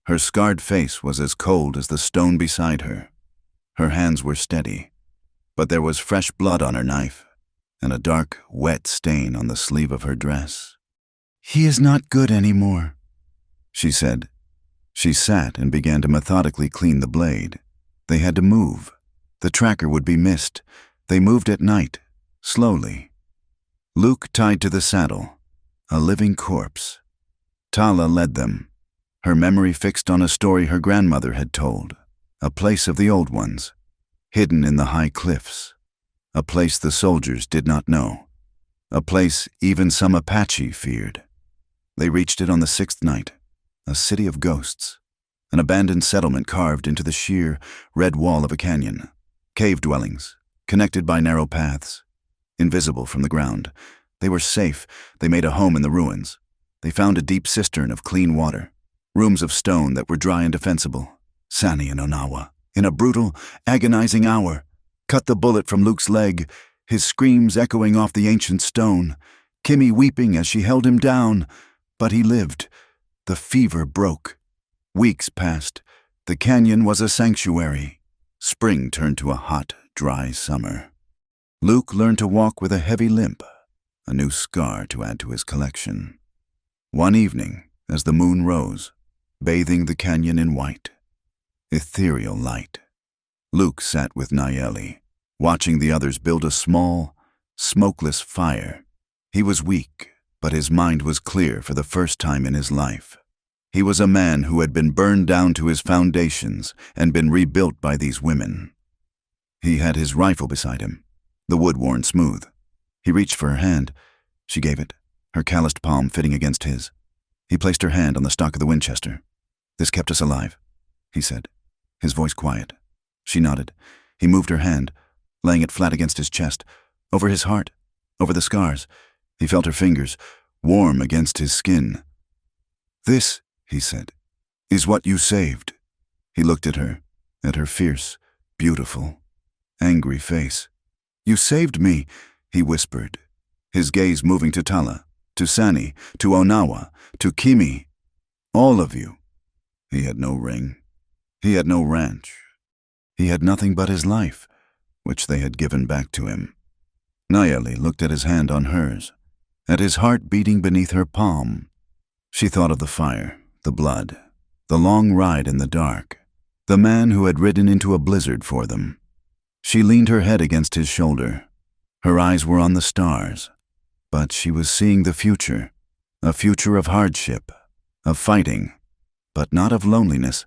Her scarred face was as cold as the stone beside her. Her hands were steady, but there was fresh blood on her knife and a dark, wet stain on the sleeve of her dress. "He is not good anymore," she said. She sat and began to methodically clean the blade. They had to move. The tracker would be missed. They moved at night, slowly. Luke tied to the saddle, a living corpse. Tala led them, her memory fixed on a story her grandmother had told, a place of the old ones, hidden in the high cliffs, a place the soldiers did not know, a place even some Apache feared. They reached it on the sixth night, a city of ghosts, an abandoned settlement carved into the sheer, red wall of a canyon, cave dwellings, connected by narrow paths, invisible from the ground. They were safe. They made a home in the ruins. They found a deep cistern of clean water, rooms of stone that were dry and defensible. Sani and Onawa, in a brutal, agonizing hour, cut the bullet from Luke's leg, his screams echoing off the ancient stone, Kimmy weeping as she held him down. But he lived. The fever broke. Weeks passed. The canyon was a sanctuary. Spring turned to a hot, dry summer. Luke learned to walk with a heavy limp, a new scar to add to his collection. One evening, as the moon rose, bathing the canyon in white, ethereal light, Luke sat with Nayeli, watching the others build a small, smokeless fire. He was weak, but his mind was clear for the first time in his life. He was a man who had been burned down to his foundations and been rebuilt by these women. He had his rifle beside him, the wood worn smooth. He reached for her hand. She gave it, her calloused palm fitting against his. He placed her hand on the stock of the Winchester. "This kept us alive," he said, his voice quiet. She nodded. He moved her hand, laying it flat against his chest, over his heart, over the scars. He felt her fingers, warm against his skin. "This," he said, "is what you saved." He looked at her fierce, beautiful, angry face. "You saved me," he whispered, his gaze moving to Tala, to Sani, to Onawa, to Kimmy. "All of you." He had no ring. He had no ranch. He had nothing but his life, which they had given back to him. Nayeli looked at his hand on hers, at his heart beating beneath her palm. She thought of the fire, the blood, the long ride in the dark, the man who had ridden into a blizzard for them. She leaned her head against his shoulder. Her eyes were on the stars, but she was seeing the future, a future of hardship, of fighting, but not of loneliness.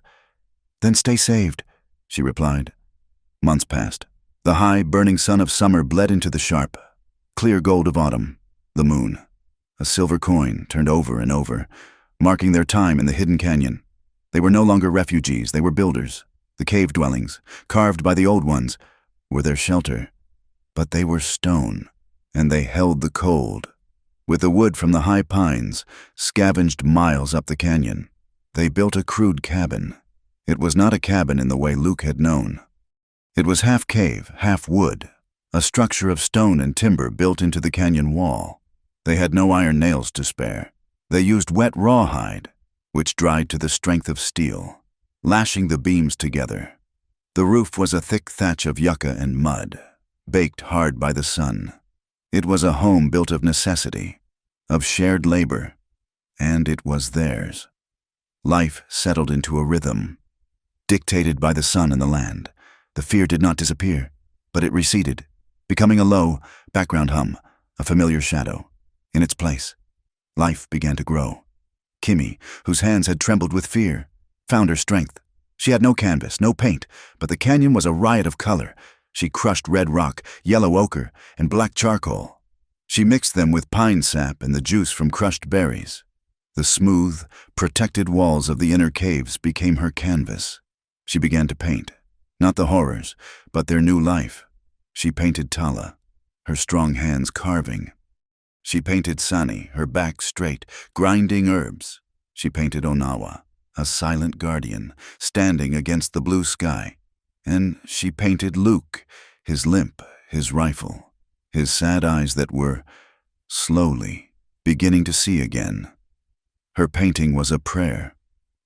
"Then stay saved," she replied. Months passed. The high, burning sun of summer bled into the sharp, clear gold of autumn, the moon, a silver coin turned over and over, marking their time in the hidden canyon. They were no longer refugees, they were builders. The cave dwellings, carved by the old ones, were their shelter. But they were stone, and they held the cold. With the wood from the high pines, scavenged miles up the canyon, they built a crude cabin. It was not a cabin in the way Luke had known. It was half cave, half wood, a structure of stone and timber built into the canyon wall. They had no iron nails to spare. They used wet rawhide, which dried to the strength of steel, lashing the beams together. The roof was a thick thatch of yucca and mud, baked hard by the sun. It was a home built of necessity, of shared labor, and it was theirs. Life settled into a rhythm, dictated by the sun and the land. The fear did not disappear, but it receded, becoming a low, background hum, a familiar shadow. In its place, life began to grow. Kimmy, whose hands had trembled with fear, found her strength. She had no canvas, no paint, but the canyon was a riot of color. She crushed red rock, yellow ochre, and black charcoal. She mixed them with pine sap and the juice from crushed berries. The smooth, protected walls of the inner caves became her canvas. She began to paint, not the horrors, but their new life. She painted Tala, her strong hands carving. She painted Sani, her back straight, grinding herbs. She painted Onawa, a silent guardian, standing against the blue sky. And she painted Luke, his limp, his rifle, his sad eyes that were, slowly, beginning to see again. Her painting was a prayer,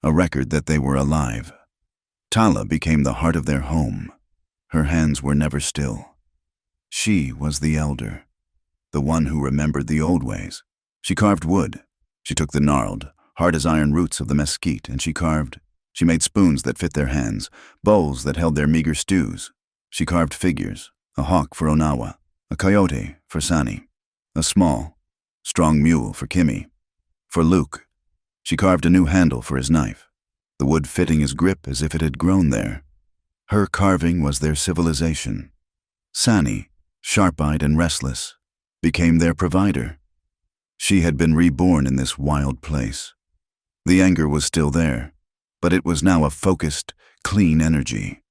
a record that they were alive. Tala became the heart of their home. Her hands were never still. She was the elder, the one who remembered the old ways. She carved wood. She took the gnarled, hard-as-iron roots of the mesquite, and she carved. She made spoons that fit their hands, bowls that held their meager stews. She carved figures, a hawk for Onawa, a coyote for Sani, a small, strong mule for Kimmy. For Luke, she carved a new handle for his knife, the wood fitting his grip as if it had grown there. Her carving was their civilization. Sani, sharp-eyed and restless, became their provider. She had been reborn in this wild place. The anger was still there, but it was now a focused, clean energy.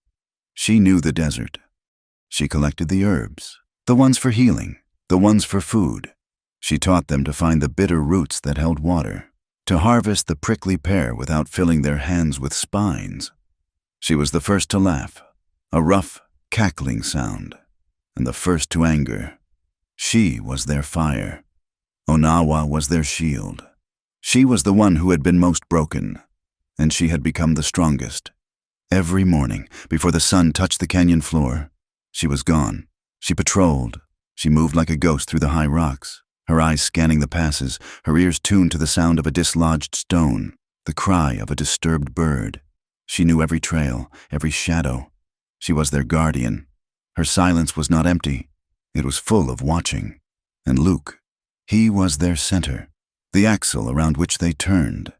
She knew the desert. She collected the herbs, the ones for healing, the ones for food. She taught them to find the bitter roots that held water, to harvest the prickly pear without filling their hands with spines. She was the first to laugh, a rough, cackling sound, and the first to anger. She was their fire. Onawa was their shield. She was the one who had been most broken, and she had become the strongest. Every morning, before the sun touched the canyon floor, she was gone. She patrolled. She moved like a ghost through the high rocks, her eyes scanning the passes, her ears tuned to the sound of a dislodged stone, the cry of a disturbed bird. She knew every trail, every shadow. She was their guardian. Her silence was not empty. It was full of watching. And Luke, he was their center, the axle around which they turned.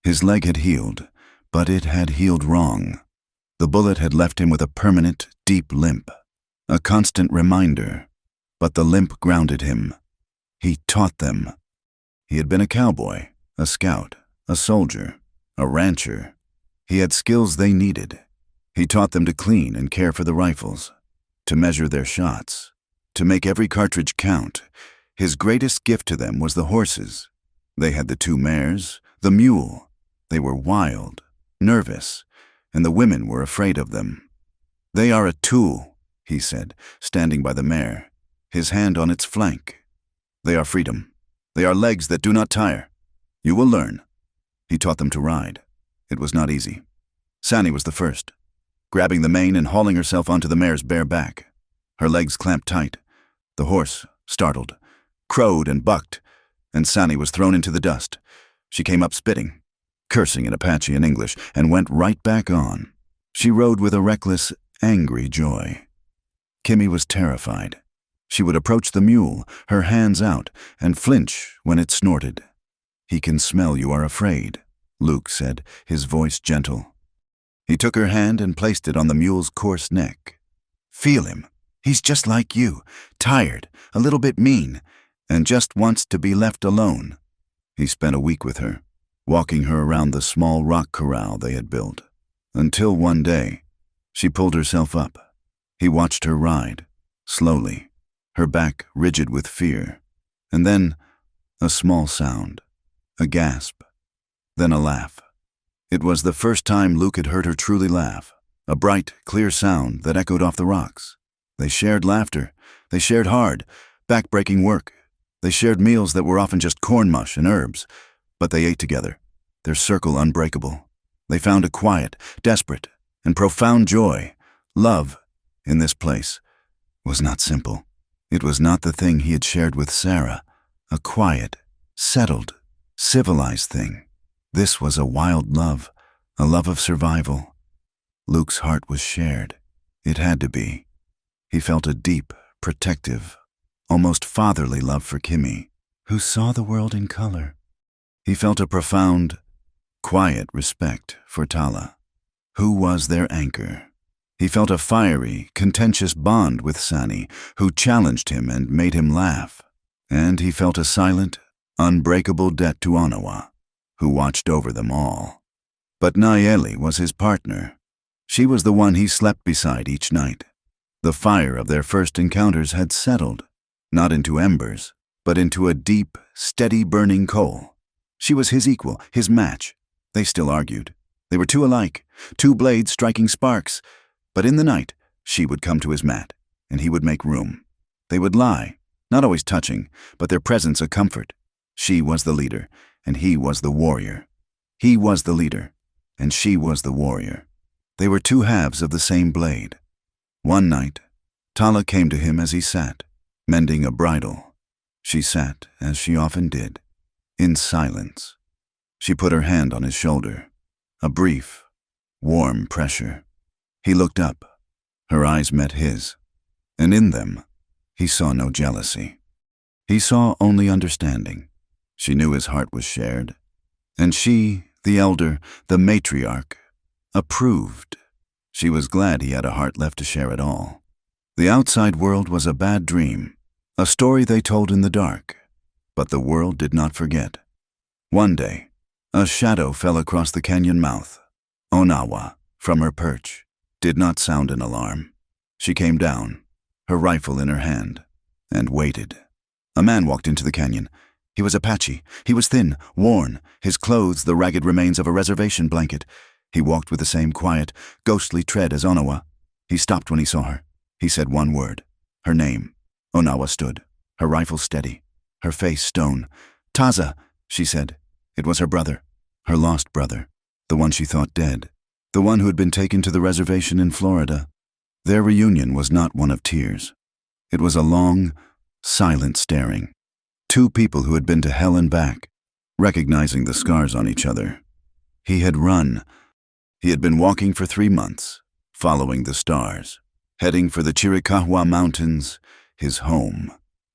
His leg had healed, but it had healed wrong. The bullet had left him with a permanent, deep limp, a constant reminder, but the limp grounded him. He taught them. He had been a cowboy, a scout, a soldier, a rancher. He had skills they needed. He taught them to clean and care for the rifles, to measure their shots, to make every cartridge count. His greatest gift to them was the horses. They had the 2 mares, the mule. They were wild, nervous, and the women were afraid of them. "They are a tool," he said, standing by the mare, his hand on its flank. "They are freedom. They are legs that do not tire. You will learn." He taught them to ride. It was not easy. Sani was the first, grabbing the mane and hauling herself onto the mare's bare back. Her legs clamped tight. The horse, startled, crowed and bucked, and Sani was thrown into the dust. She came up spitting, cursing in Apache and English, and went right back on. She rode with a reckless, angry joy. Kimmy was terrified. She would approach the mule, her hands out, and flinch when it snorted. "He can smell you are afraid," Luke said, his voice gentle. He took her hand and placed it on the mule's coarse neck. "Feel him. He's just like you, tired, a little bit mean, and just wants to be left alone." He spent a week with her, walking her around the small rock corral they had built, until one day, she pulled herself up. He watched her ride, slowly, her back rigid with fear, and then a small sound, a gasp, then a laugh. It was the first time Luke had heard her truly laugh, a bright, clear sound that echoed off the rocks. They shared laughter. They shared hard, back-breaking work. They shared meals that were often just corn mush and herbs, but they ate together, their circle unbreakable. They found a quiet, desperate, and profound joy. Love, in this place, was not simple. It was not the thing he had shared with Sarah, a quiet, settled, civilized thing. This was a wild love, a love of survival. Luke's heart was shared. It had to be. He felt a deep, protective, almost fatherly love for Kimmy, who saw the world in color. He felt a profound, quiet respect for Tala, who was their anchor. He felt a fiery, contentious bond with Sani, who challenged him and made him laugh. And he felt a silent, unbreakable debt to Onawa, who watched over them all. But Nayeli was his partner. She was the one he slept beside each night. The fire of their first encounters had settled, not into embers, but into a deep, steady burning coal. She was his equal, his match. They still argued. They were two alike, two blades striking sparks. But in the night, she would come to his mat, and he would make room. They would lie, not always touching, but their presence a comfort. She was the leader, and he was the warrior. He was the leader, and she was the warrior. They were two halves of the same blade. One night, Tala came to him as he sat, mending a bridle. She sat, as she often did, in silence. She put her hand on his shoulder, a brief, warm pressure. He looked up. Her eyes met his, and in them, he saw no jealousy. He saw only understanding. She knew his heart was shared, and she, the elder, the matriarch, approved. She was glad he had a heart left to share it all. The outside world was a bad dream, a story they told in the dark, but the world did not forget. One day, a shadow fell across the canyon mouth. Onawa, from her perch, did not sound an alarm. She came down, her rifle in her hand, and waited. A man walked into the canyon. He was Apache. He was thin, worn, his clothes the ragged remains of a reservation blanket. He walked with the same quiet, ghostly tread as Onawa. He stopped when he saw her. He said one word, her name. Onawa stood, her rifle steady, her face stone. "Taza," she said. It was her brother, her lost brother, the one she thought dead, the one who had been taken to the reservation in Florida. Their reunion was not one of tears. It was a long, silent staring. Two people who had been to hell and back, recognizing the scars on each other. He had run. He had been walking for 3 months, following the stars, heading for the Chiricahua Mountains, his home.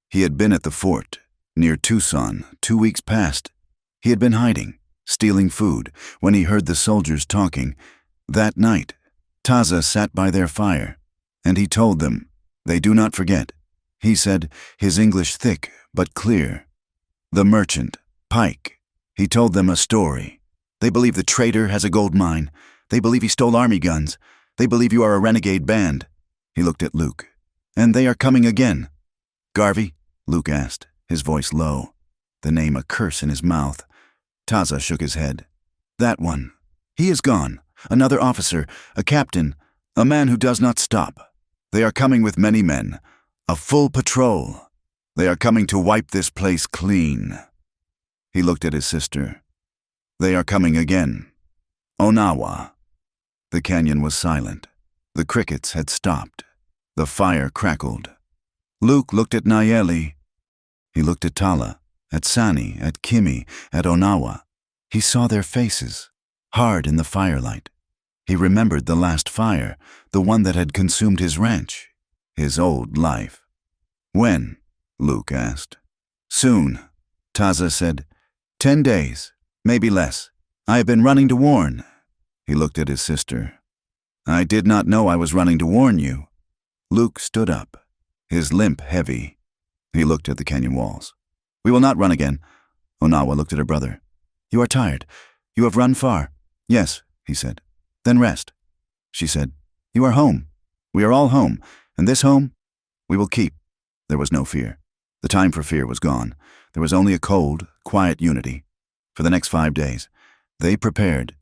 He had been at the fort, near Tucson, 2 weeks past. He had been hiding, stealing food, when he heard the soldiers talking. That night, Taza sat by their fire, and he told them, they do not forget. He said, his English thick but clear. The merchant, Pike. He told them a story. They believe the traitor has a gold mine. They believe he stole army guns. They believe you are a renegade band. He looked at Luke. And they are coming again. Garvey? Luke asked, his voice low, the name a curse in his mouth. Taza shook his head. That one. He is gone. Another officer, a captain, a man who does not stop. They are coming with many men, a full patrol. They are coming to wipe this place clean. He looked at his sister. They are coming again. Onawa. The canyon was silent. The crickets had stopped. The fire crackled. Luke looked at Nayeli. He looked at Tala, at Sani, at Kimmy, at Onawa. He saw their faces, hard in the firelight. He remembered the last fire, the one that had consumed his ranch, his old life. When? Luke asked. Soon, Taza said. 10 days, maybe less. I have been running to warn. He looked at his sister. I did not know I was running to warn you. Luke stood up, his limp heavy. He looked at the canyon walls. We will not run again. Onawa looked at her brother. You are tired. You have run far. Yes, he said. Then rest. She said, you are home. We are all home, and this home we will keep. There was no fear. The time for fear was gone. There was only a cold, quiet unity. For the next 5 days, they prepared.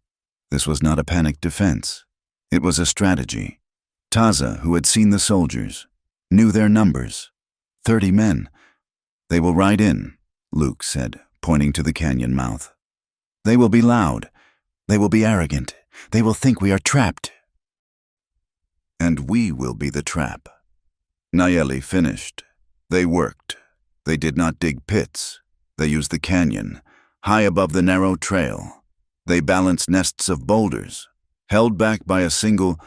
This was not a panicked defense. It was a strategy. Taza, who had seen the soldiers, knew their numbers, 30 men. They will ride in, Luke said, pointing to the canyon mouth. They will be loud. They will be arrogant. They will think we are trapped. And we will be the trap. Nayeli finished. They worked. They did not dig pits. They used the canyon, high above the narrow trail. They balanced nests of boulders, held back by a single,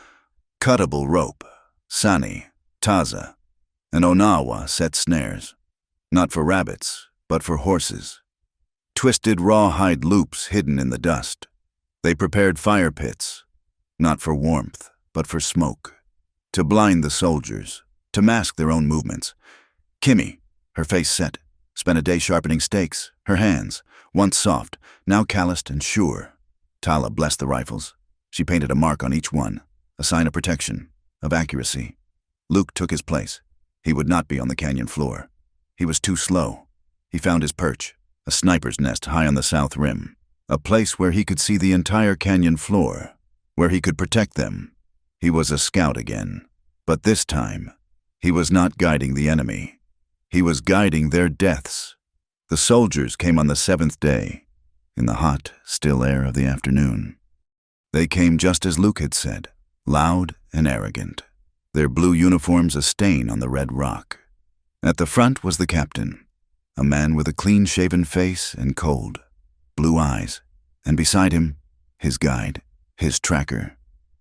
cuttable rope. Sani, Taza, and Onawa set snares, not for rabbits, but for horses. Twisted rawhide loops hidden in the dust. They prepared fire pits, not for warmth, but for smoke, to blind the soldiers, to mask their own movements. Kimmy, her face set, spent a day sharpening stakes, her hands, once soft, now calloused and sure. Tala blessed the rifles. She painted a mark on each one, a sign of protection, of accuracy. Luke took his place. He would not be on the canyon floor. He was too slow. He found his perch, a sniper's nest high on the south rim, a place where he could see the entire canyon floor, where he could protect them. He was a scout again, but this time, he was not guiding the enemy. He was guiding their deaths. The soldiers came on the 7th day, in the hot, still air of the afternoon. They came just as Luke had said, loud and arrogant, their blue uniforms a stain on the red rock. At the front was the captain, a man with a clean-shaven face and cold, blue eyes, and beside him, his guide, his tracker,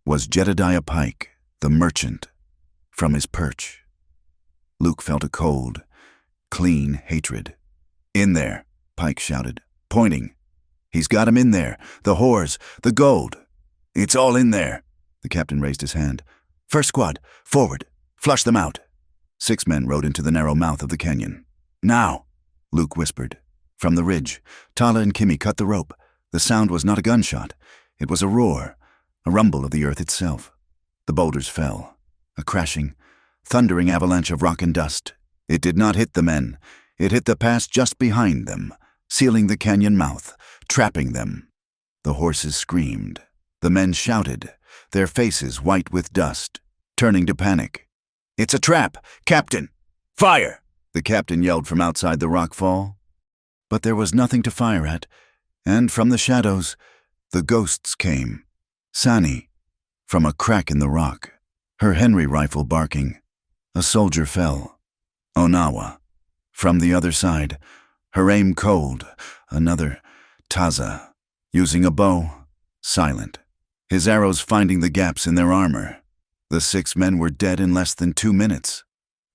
was Jedediah Pike, the merchant, from his perch. Luke felt a cold, clean hatred. "In there," Pike shouted, pointing. "He's got him in there, the whores, the gold. It's all in there." The captain raised his hand. "First squad, forward, flush them out." 6 men rode into the narrow mouth of the canyon. "Now," Luke whispered. From the ridge, Tala and Kimmy cut the rope. The sound was not a gunshot. It was a roar, a rumble of the earth itself. The boulders fell, a crashing, thundering avalanche of rock and dust. It did not hit the men. It hit the pass just behind them, sealing the canyon mouth, trapping them. The horses screamed. The men shouted, their faces white with dust, turning to panic. "It's a trap! Captain! Fire!" the captain yelled from outside the rockfall. But there was nothing to fire at, and from the shadows, the ghosts came. Sani, from a crack in the rock, her Henry rifle barking. A soldier fell. Onawa, from the other side, her aim cold. Another, Taza, using a bow, silent, his arrows finding the gaps in their armor. The 6 men were dead in less than 2 minutes.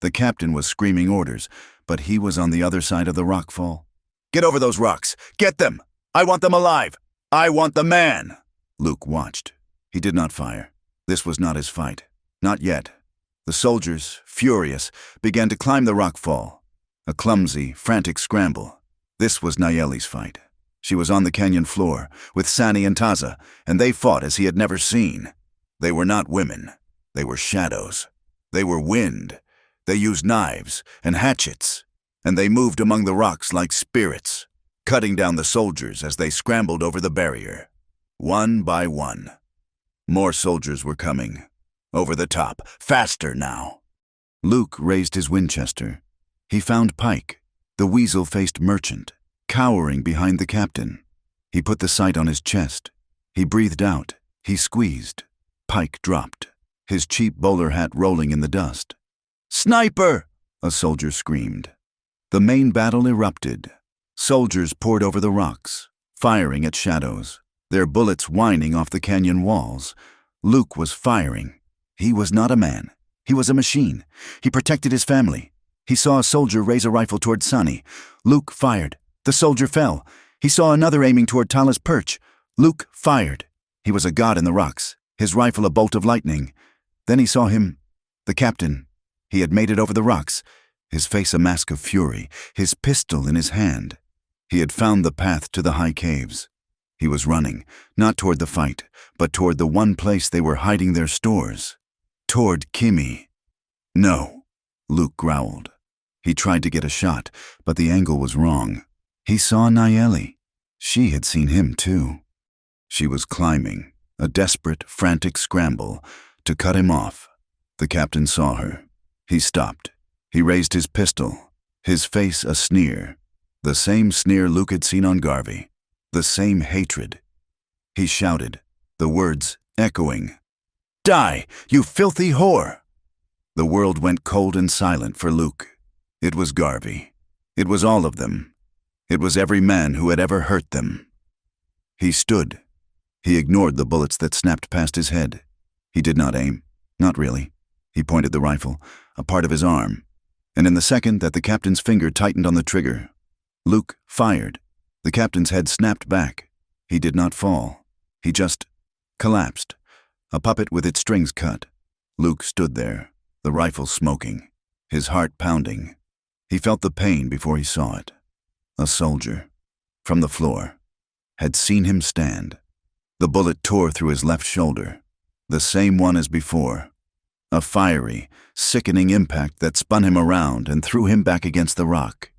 The captain was screaming orders, but he was on the other side of the rockfall. "Get over those rocks! Get them! I want them alive! I want the man!" Luke watched. He did not fire. This was not his fight. Not yet. The soldiers, furious, began to climb the rockfall. A clumsy, frantic scramble. This was Nayeli's fight. She was on the canyon floor, with Sani and Taza, and they fought as he had never seen. They were not women. They were shadows. They were wind. They used knives and hatchets, and they moved among the rocks like spirits, cutting down the soldiers as they scrambled over the barrier. One by one. More soldiers were coming. Over the top, faster now. Luke raised his Winchester. He found Pike, the weasel-faced merchant, cowering behind the captain. He put the sight on his chest. He breathed out. He squeezed. Pike dropped, his cheap bowler hat rolling in the dust. "Sniper!" a soldier screamed. The main battle erupted. Soldiers poured over the rocks, firing at shadows, their bullets whining off the canyon walls. Luke was firing. He was not a man. He was a machine. He protected his family. He saw a soldier raise a rifle toward Sani. Luke fired. The soldier fell. He saw another aiming toward Tala's perch. Luke fired. He was a god in the rocks, his rifle a bolt of lightning. Then he saw him, the captain. He had made it over the rocks, his face a mask of fury, his pistol in his hand. He had found the path to the high caves. He was running, not toward the fight, but toward the one place they were hiding their stores. Toward Kimmy. "No," Luke growled. He tried to get a shot, but the angle was wrong. He saw Nayeli. She had seen him too. She was climbing, a desperate, frantic scramble, to cut him off. The captain saw her. He stopped. He raised his pistol, his face a sneer, the same sneer Luke had seen on Garvey, the same hatred. He shouted, the words echoing, "Die, you filthy whore!" The world went cold and silent for Luke. It was Garvey. It was all of them. It was every man who had ever hurt them. He stood. He ignored the bullets that snapped past his head. He did not aim. Not really. He pointed the rifle, a part of his arm, and in the second that the captain's finger tightened on the trigger, Luke fired. The captain's head snapped back. He did not fall. He just collapsed, a puppet with its strings cut. Luke stood there, the rifle smoking, his heart pounding. He felt the pain before he saw it. A soldier, from the floor, had seen him stand. The bullet tore through his left shoulder, the same one as before. A fiery, sickening impact that spun him around and threw him back against the rock.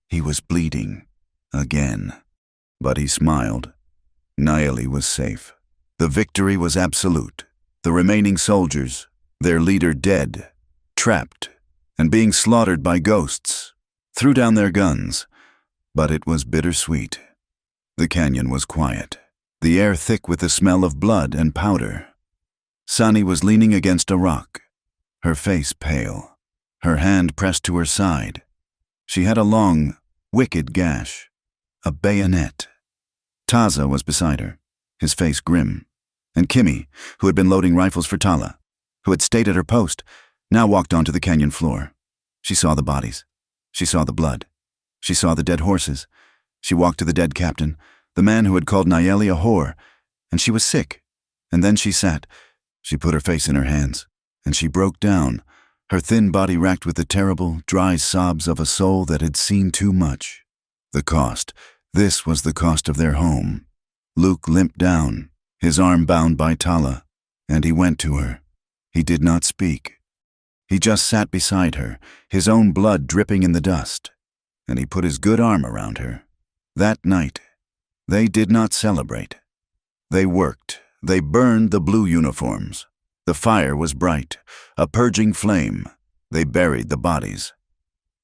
He was bleeding, again. But he smiled. Nayeli was safe. The victory was absolute. The remaining soldiers, their leader dead, trapped, and being slaughtered by ghosts, threw down their guns. But it was bittersweet. The canyon was quiet, the air thick with the smell of blood and powder. Sani was leaning against a rock, her face pale, her hand pressed to her side. She had a long, wicked gash, a bayonet. Taza was beside her, his face grim, and Kimmy, who had been loading rifles for Tala, who had stayed at her post, now walked onto the canyon floor. She saw the bodies. She saw the blood. She saw the dead horses. She walked to the dead captain, the man who had called Nayeli a whore, and she was sick. And then she sat. She put her face in her hands, and she broke down, her thin body racked with the terrible, dry sobs of a soul that had seen too much. The cost. This was the cost of their home. Luke limped down, his arm bound by Tala, and he went to her. He did not speak. He just sat beside her, his own blood dripping in the dust, and he put his good arm around her. That night, they did not celebrate. They worked. They burned the blue uniforms. The fire was bright, a purging flame. They buried the bodies.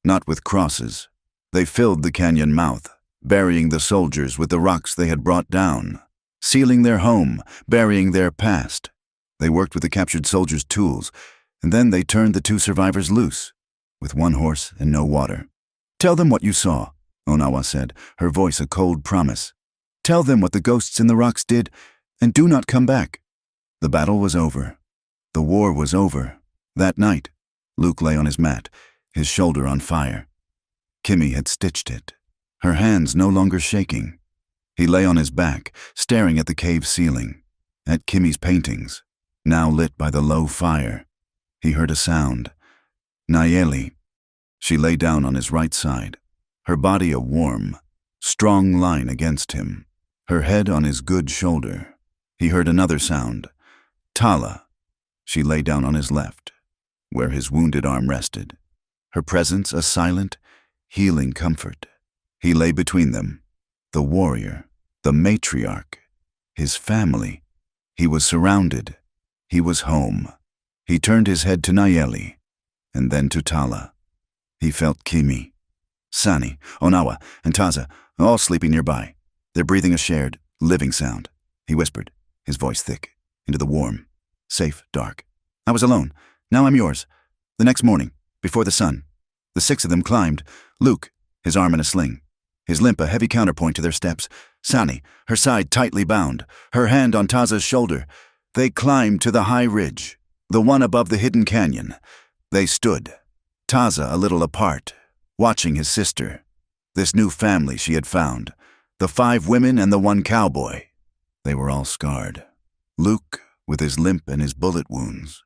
Not with crosses. They filled the canyon mouth, burying the soldiers with the rocks they had brought down, sealing their home, burying their past. They worked with the captured soldiers' tools, and then they turned the two survivors loose, with one horse and no water. "Tell them what you saw," Onawa said, her voice a cold promise. "Tell them what the ghosts in the rocks did, and do not come back." The battle was over. The war was over. That night, Luke lay on his mat, his shoulder on fire. Kimmy had stitched it, her hands no longer shaking. He lay on his back, staring at the cave ceiling, at Kimmy's paintings, now lit by the low fire. He heard a sound. Nayeli. She lay down on his right side, her body a warm, strong line against him, her head on his good shoulder. He heard another sound. Tala. She lay down on his left, where his wounded arm rested, her presence a silent, healing comfort. He lay between them, the warrior, the matriarch, his family. He was surrounded. He was home. He turned his head to Nayeli, and then to Tala. He felt Kimmy, Sani, Onawa, and Taza, all sleeping nearby. They're breathing a shared, living sound. He whispered, his voice thick, into the warm, safe dark. "I was alone. Now I'm yours." The next morning, before the sun, the six of them climbed. Luke, his arm in a sling, his limp a heavy counterpoint to their steps. Sani, her side tightly bound, her hand on Taza's shoulder. They climbed to the high ridge, the one above the hidden canyon. They stood, Taza a little apart, watching his sister, this new family she had found, the 5 women and the 1 cowboy. They were all scarred. Luke, with his limp and his bullet wounds.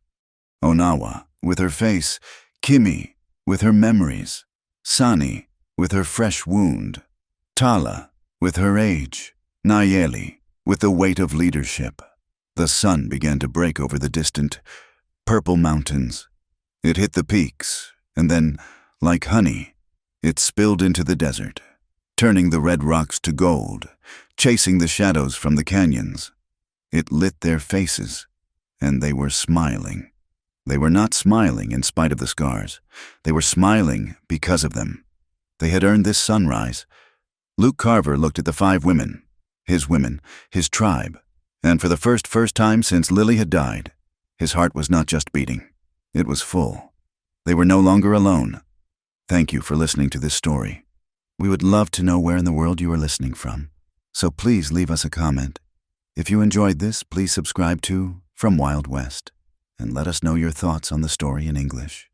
Onawa, with her face. Kimmy, with her memories. Sani, with her fresh wound. Tala, with her age. Nayeli, with the weight of leadership. The sun began to break over the distant, purple mountains. It hit the peaks, and then, like honey, it spilled into the desert, turning the red rocks to gold, chasing the shadows from the canyons. It lit their faces, and they were smiling. They were not smiling in spite of the scars. They were smiling because of them. They had earned this sunrise. Luke Carver looked at the 5 women, his tribe, and for the first time since Lily had died, his heart was not just beating. It was full. They were no longer alone. Thank you for listening to this story. We would love to know where in the world you are listening from, so please leave us a comment. If you enjoyed this, please subscribe to From Wild West, and let us know your thoughts on the story in English.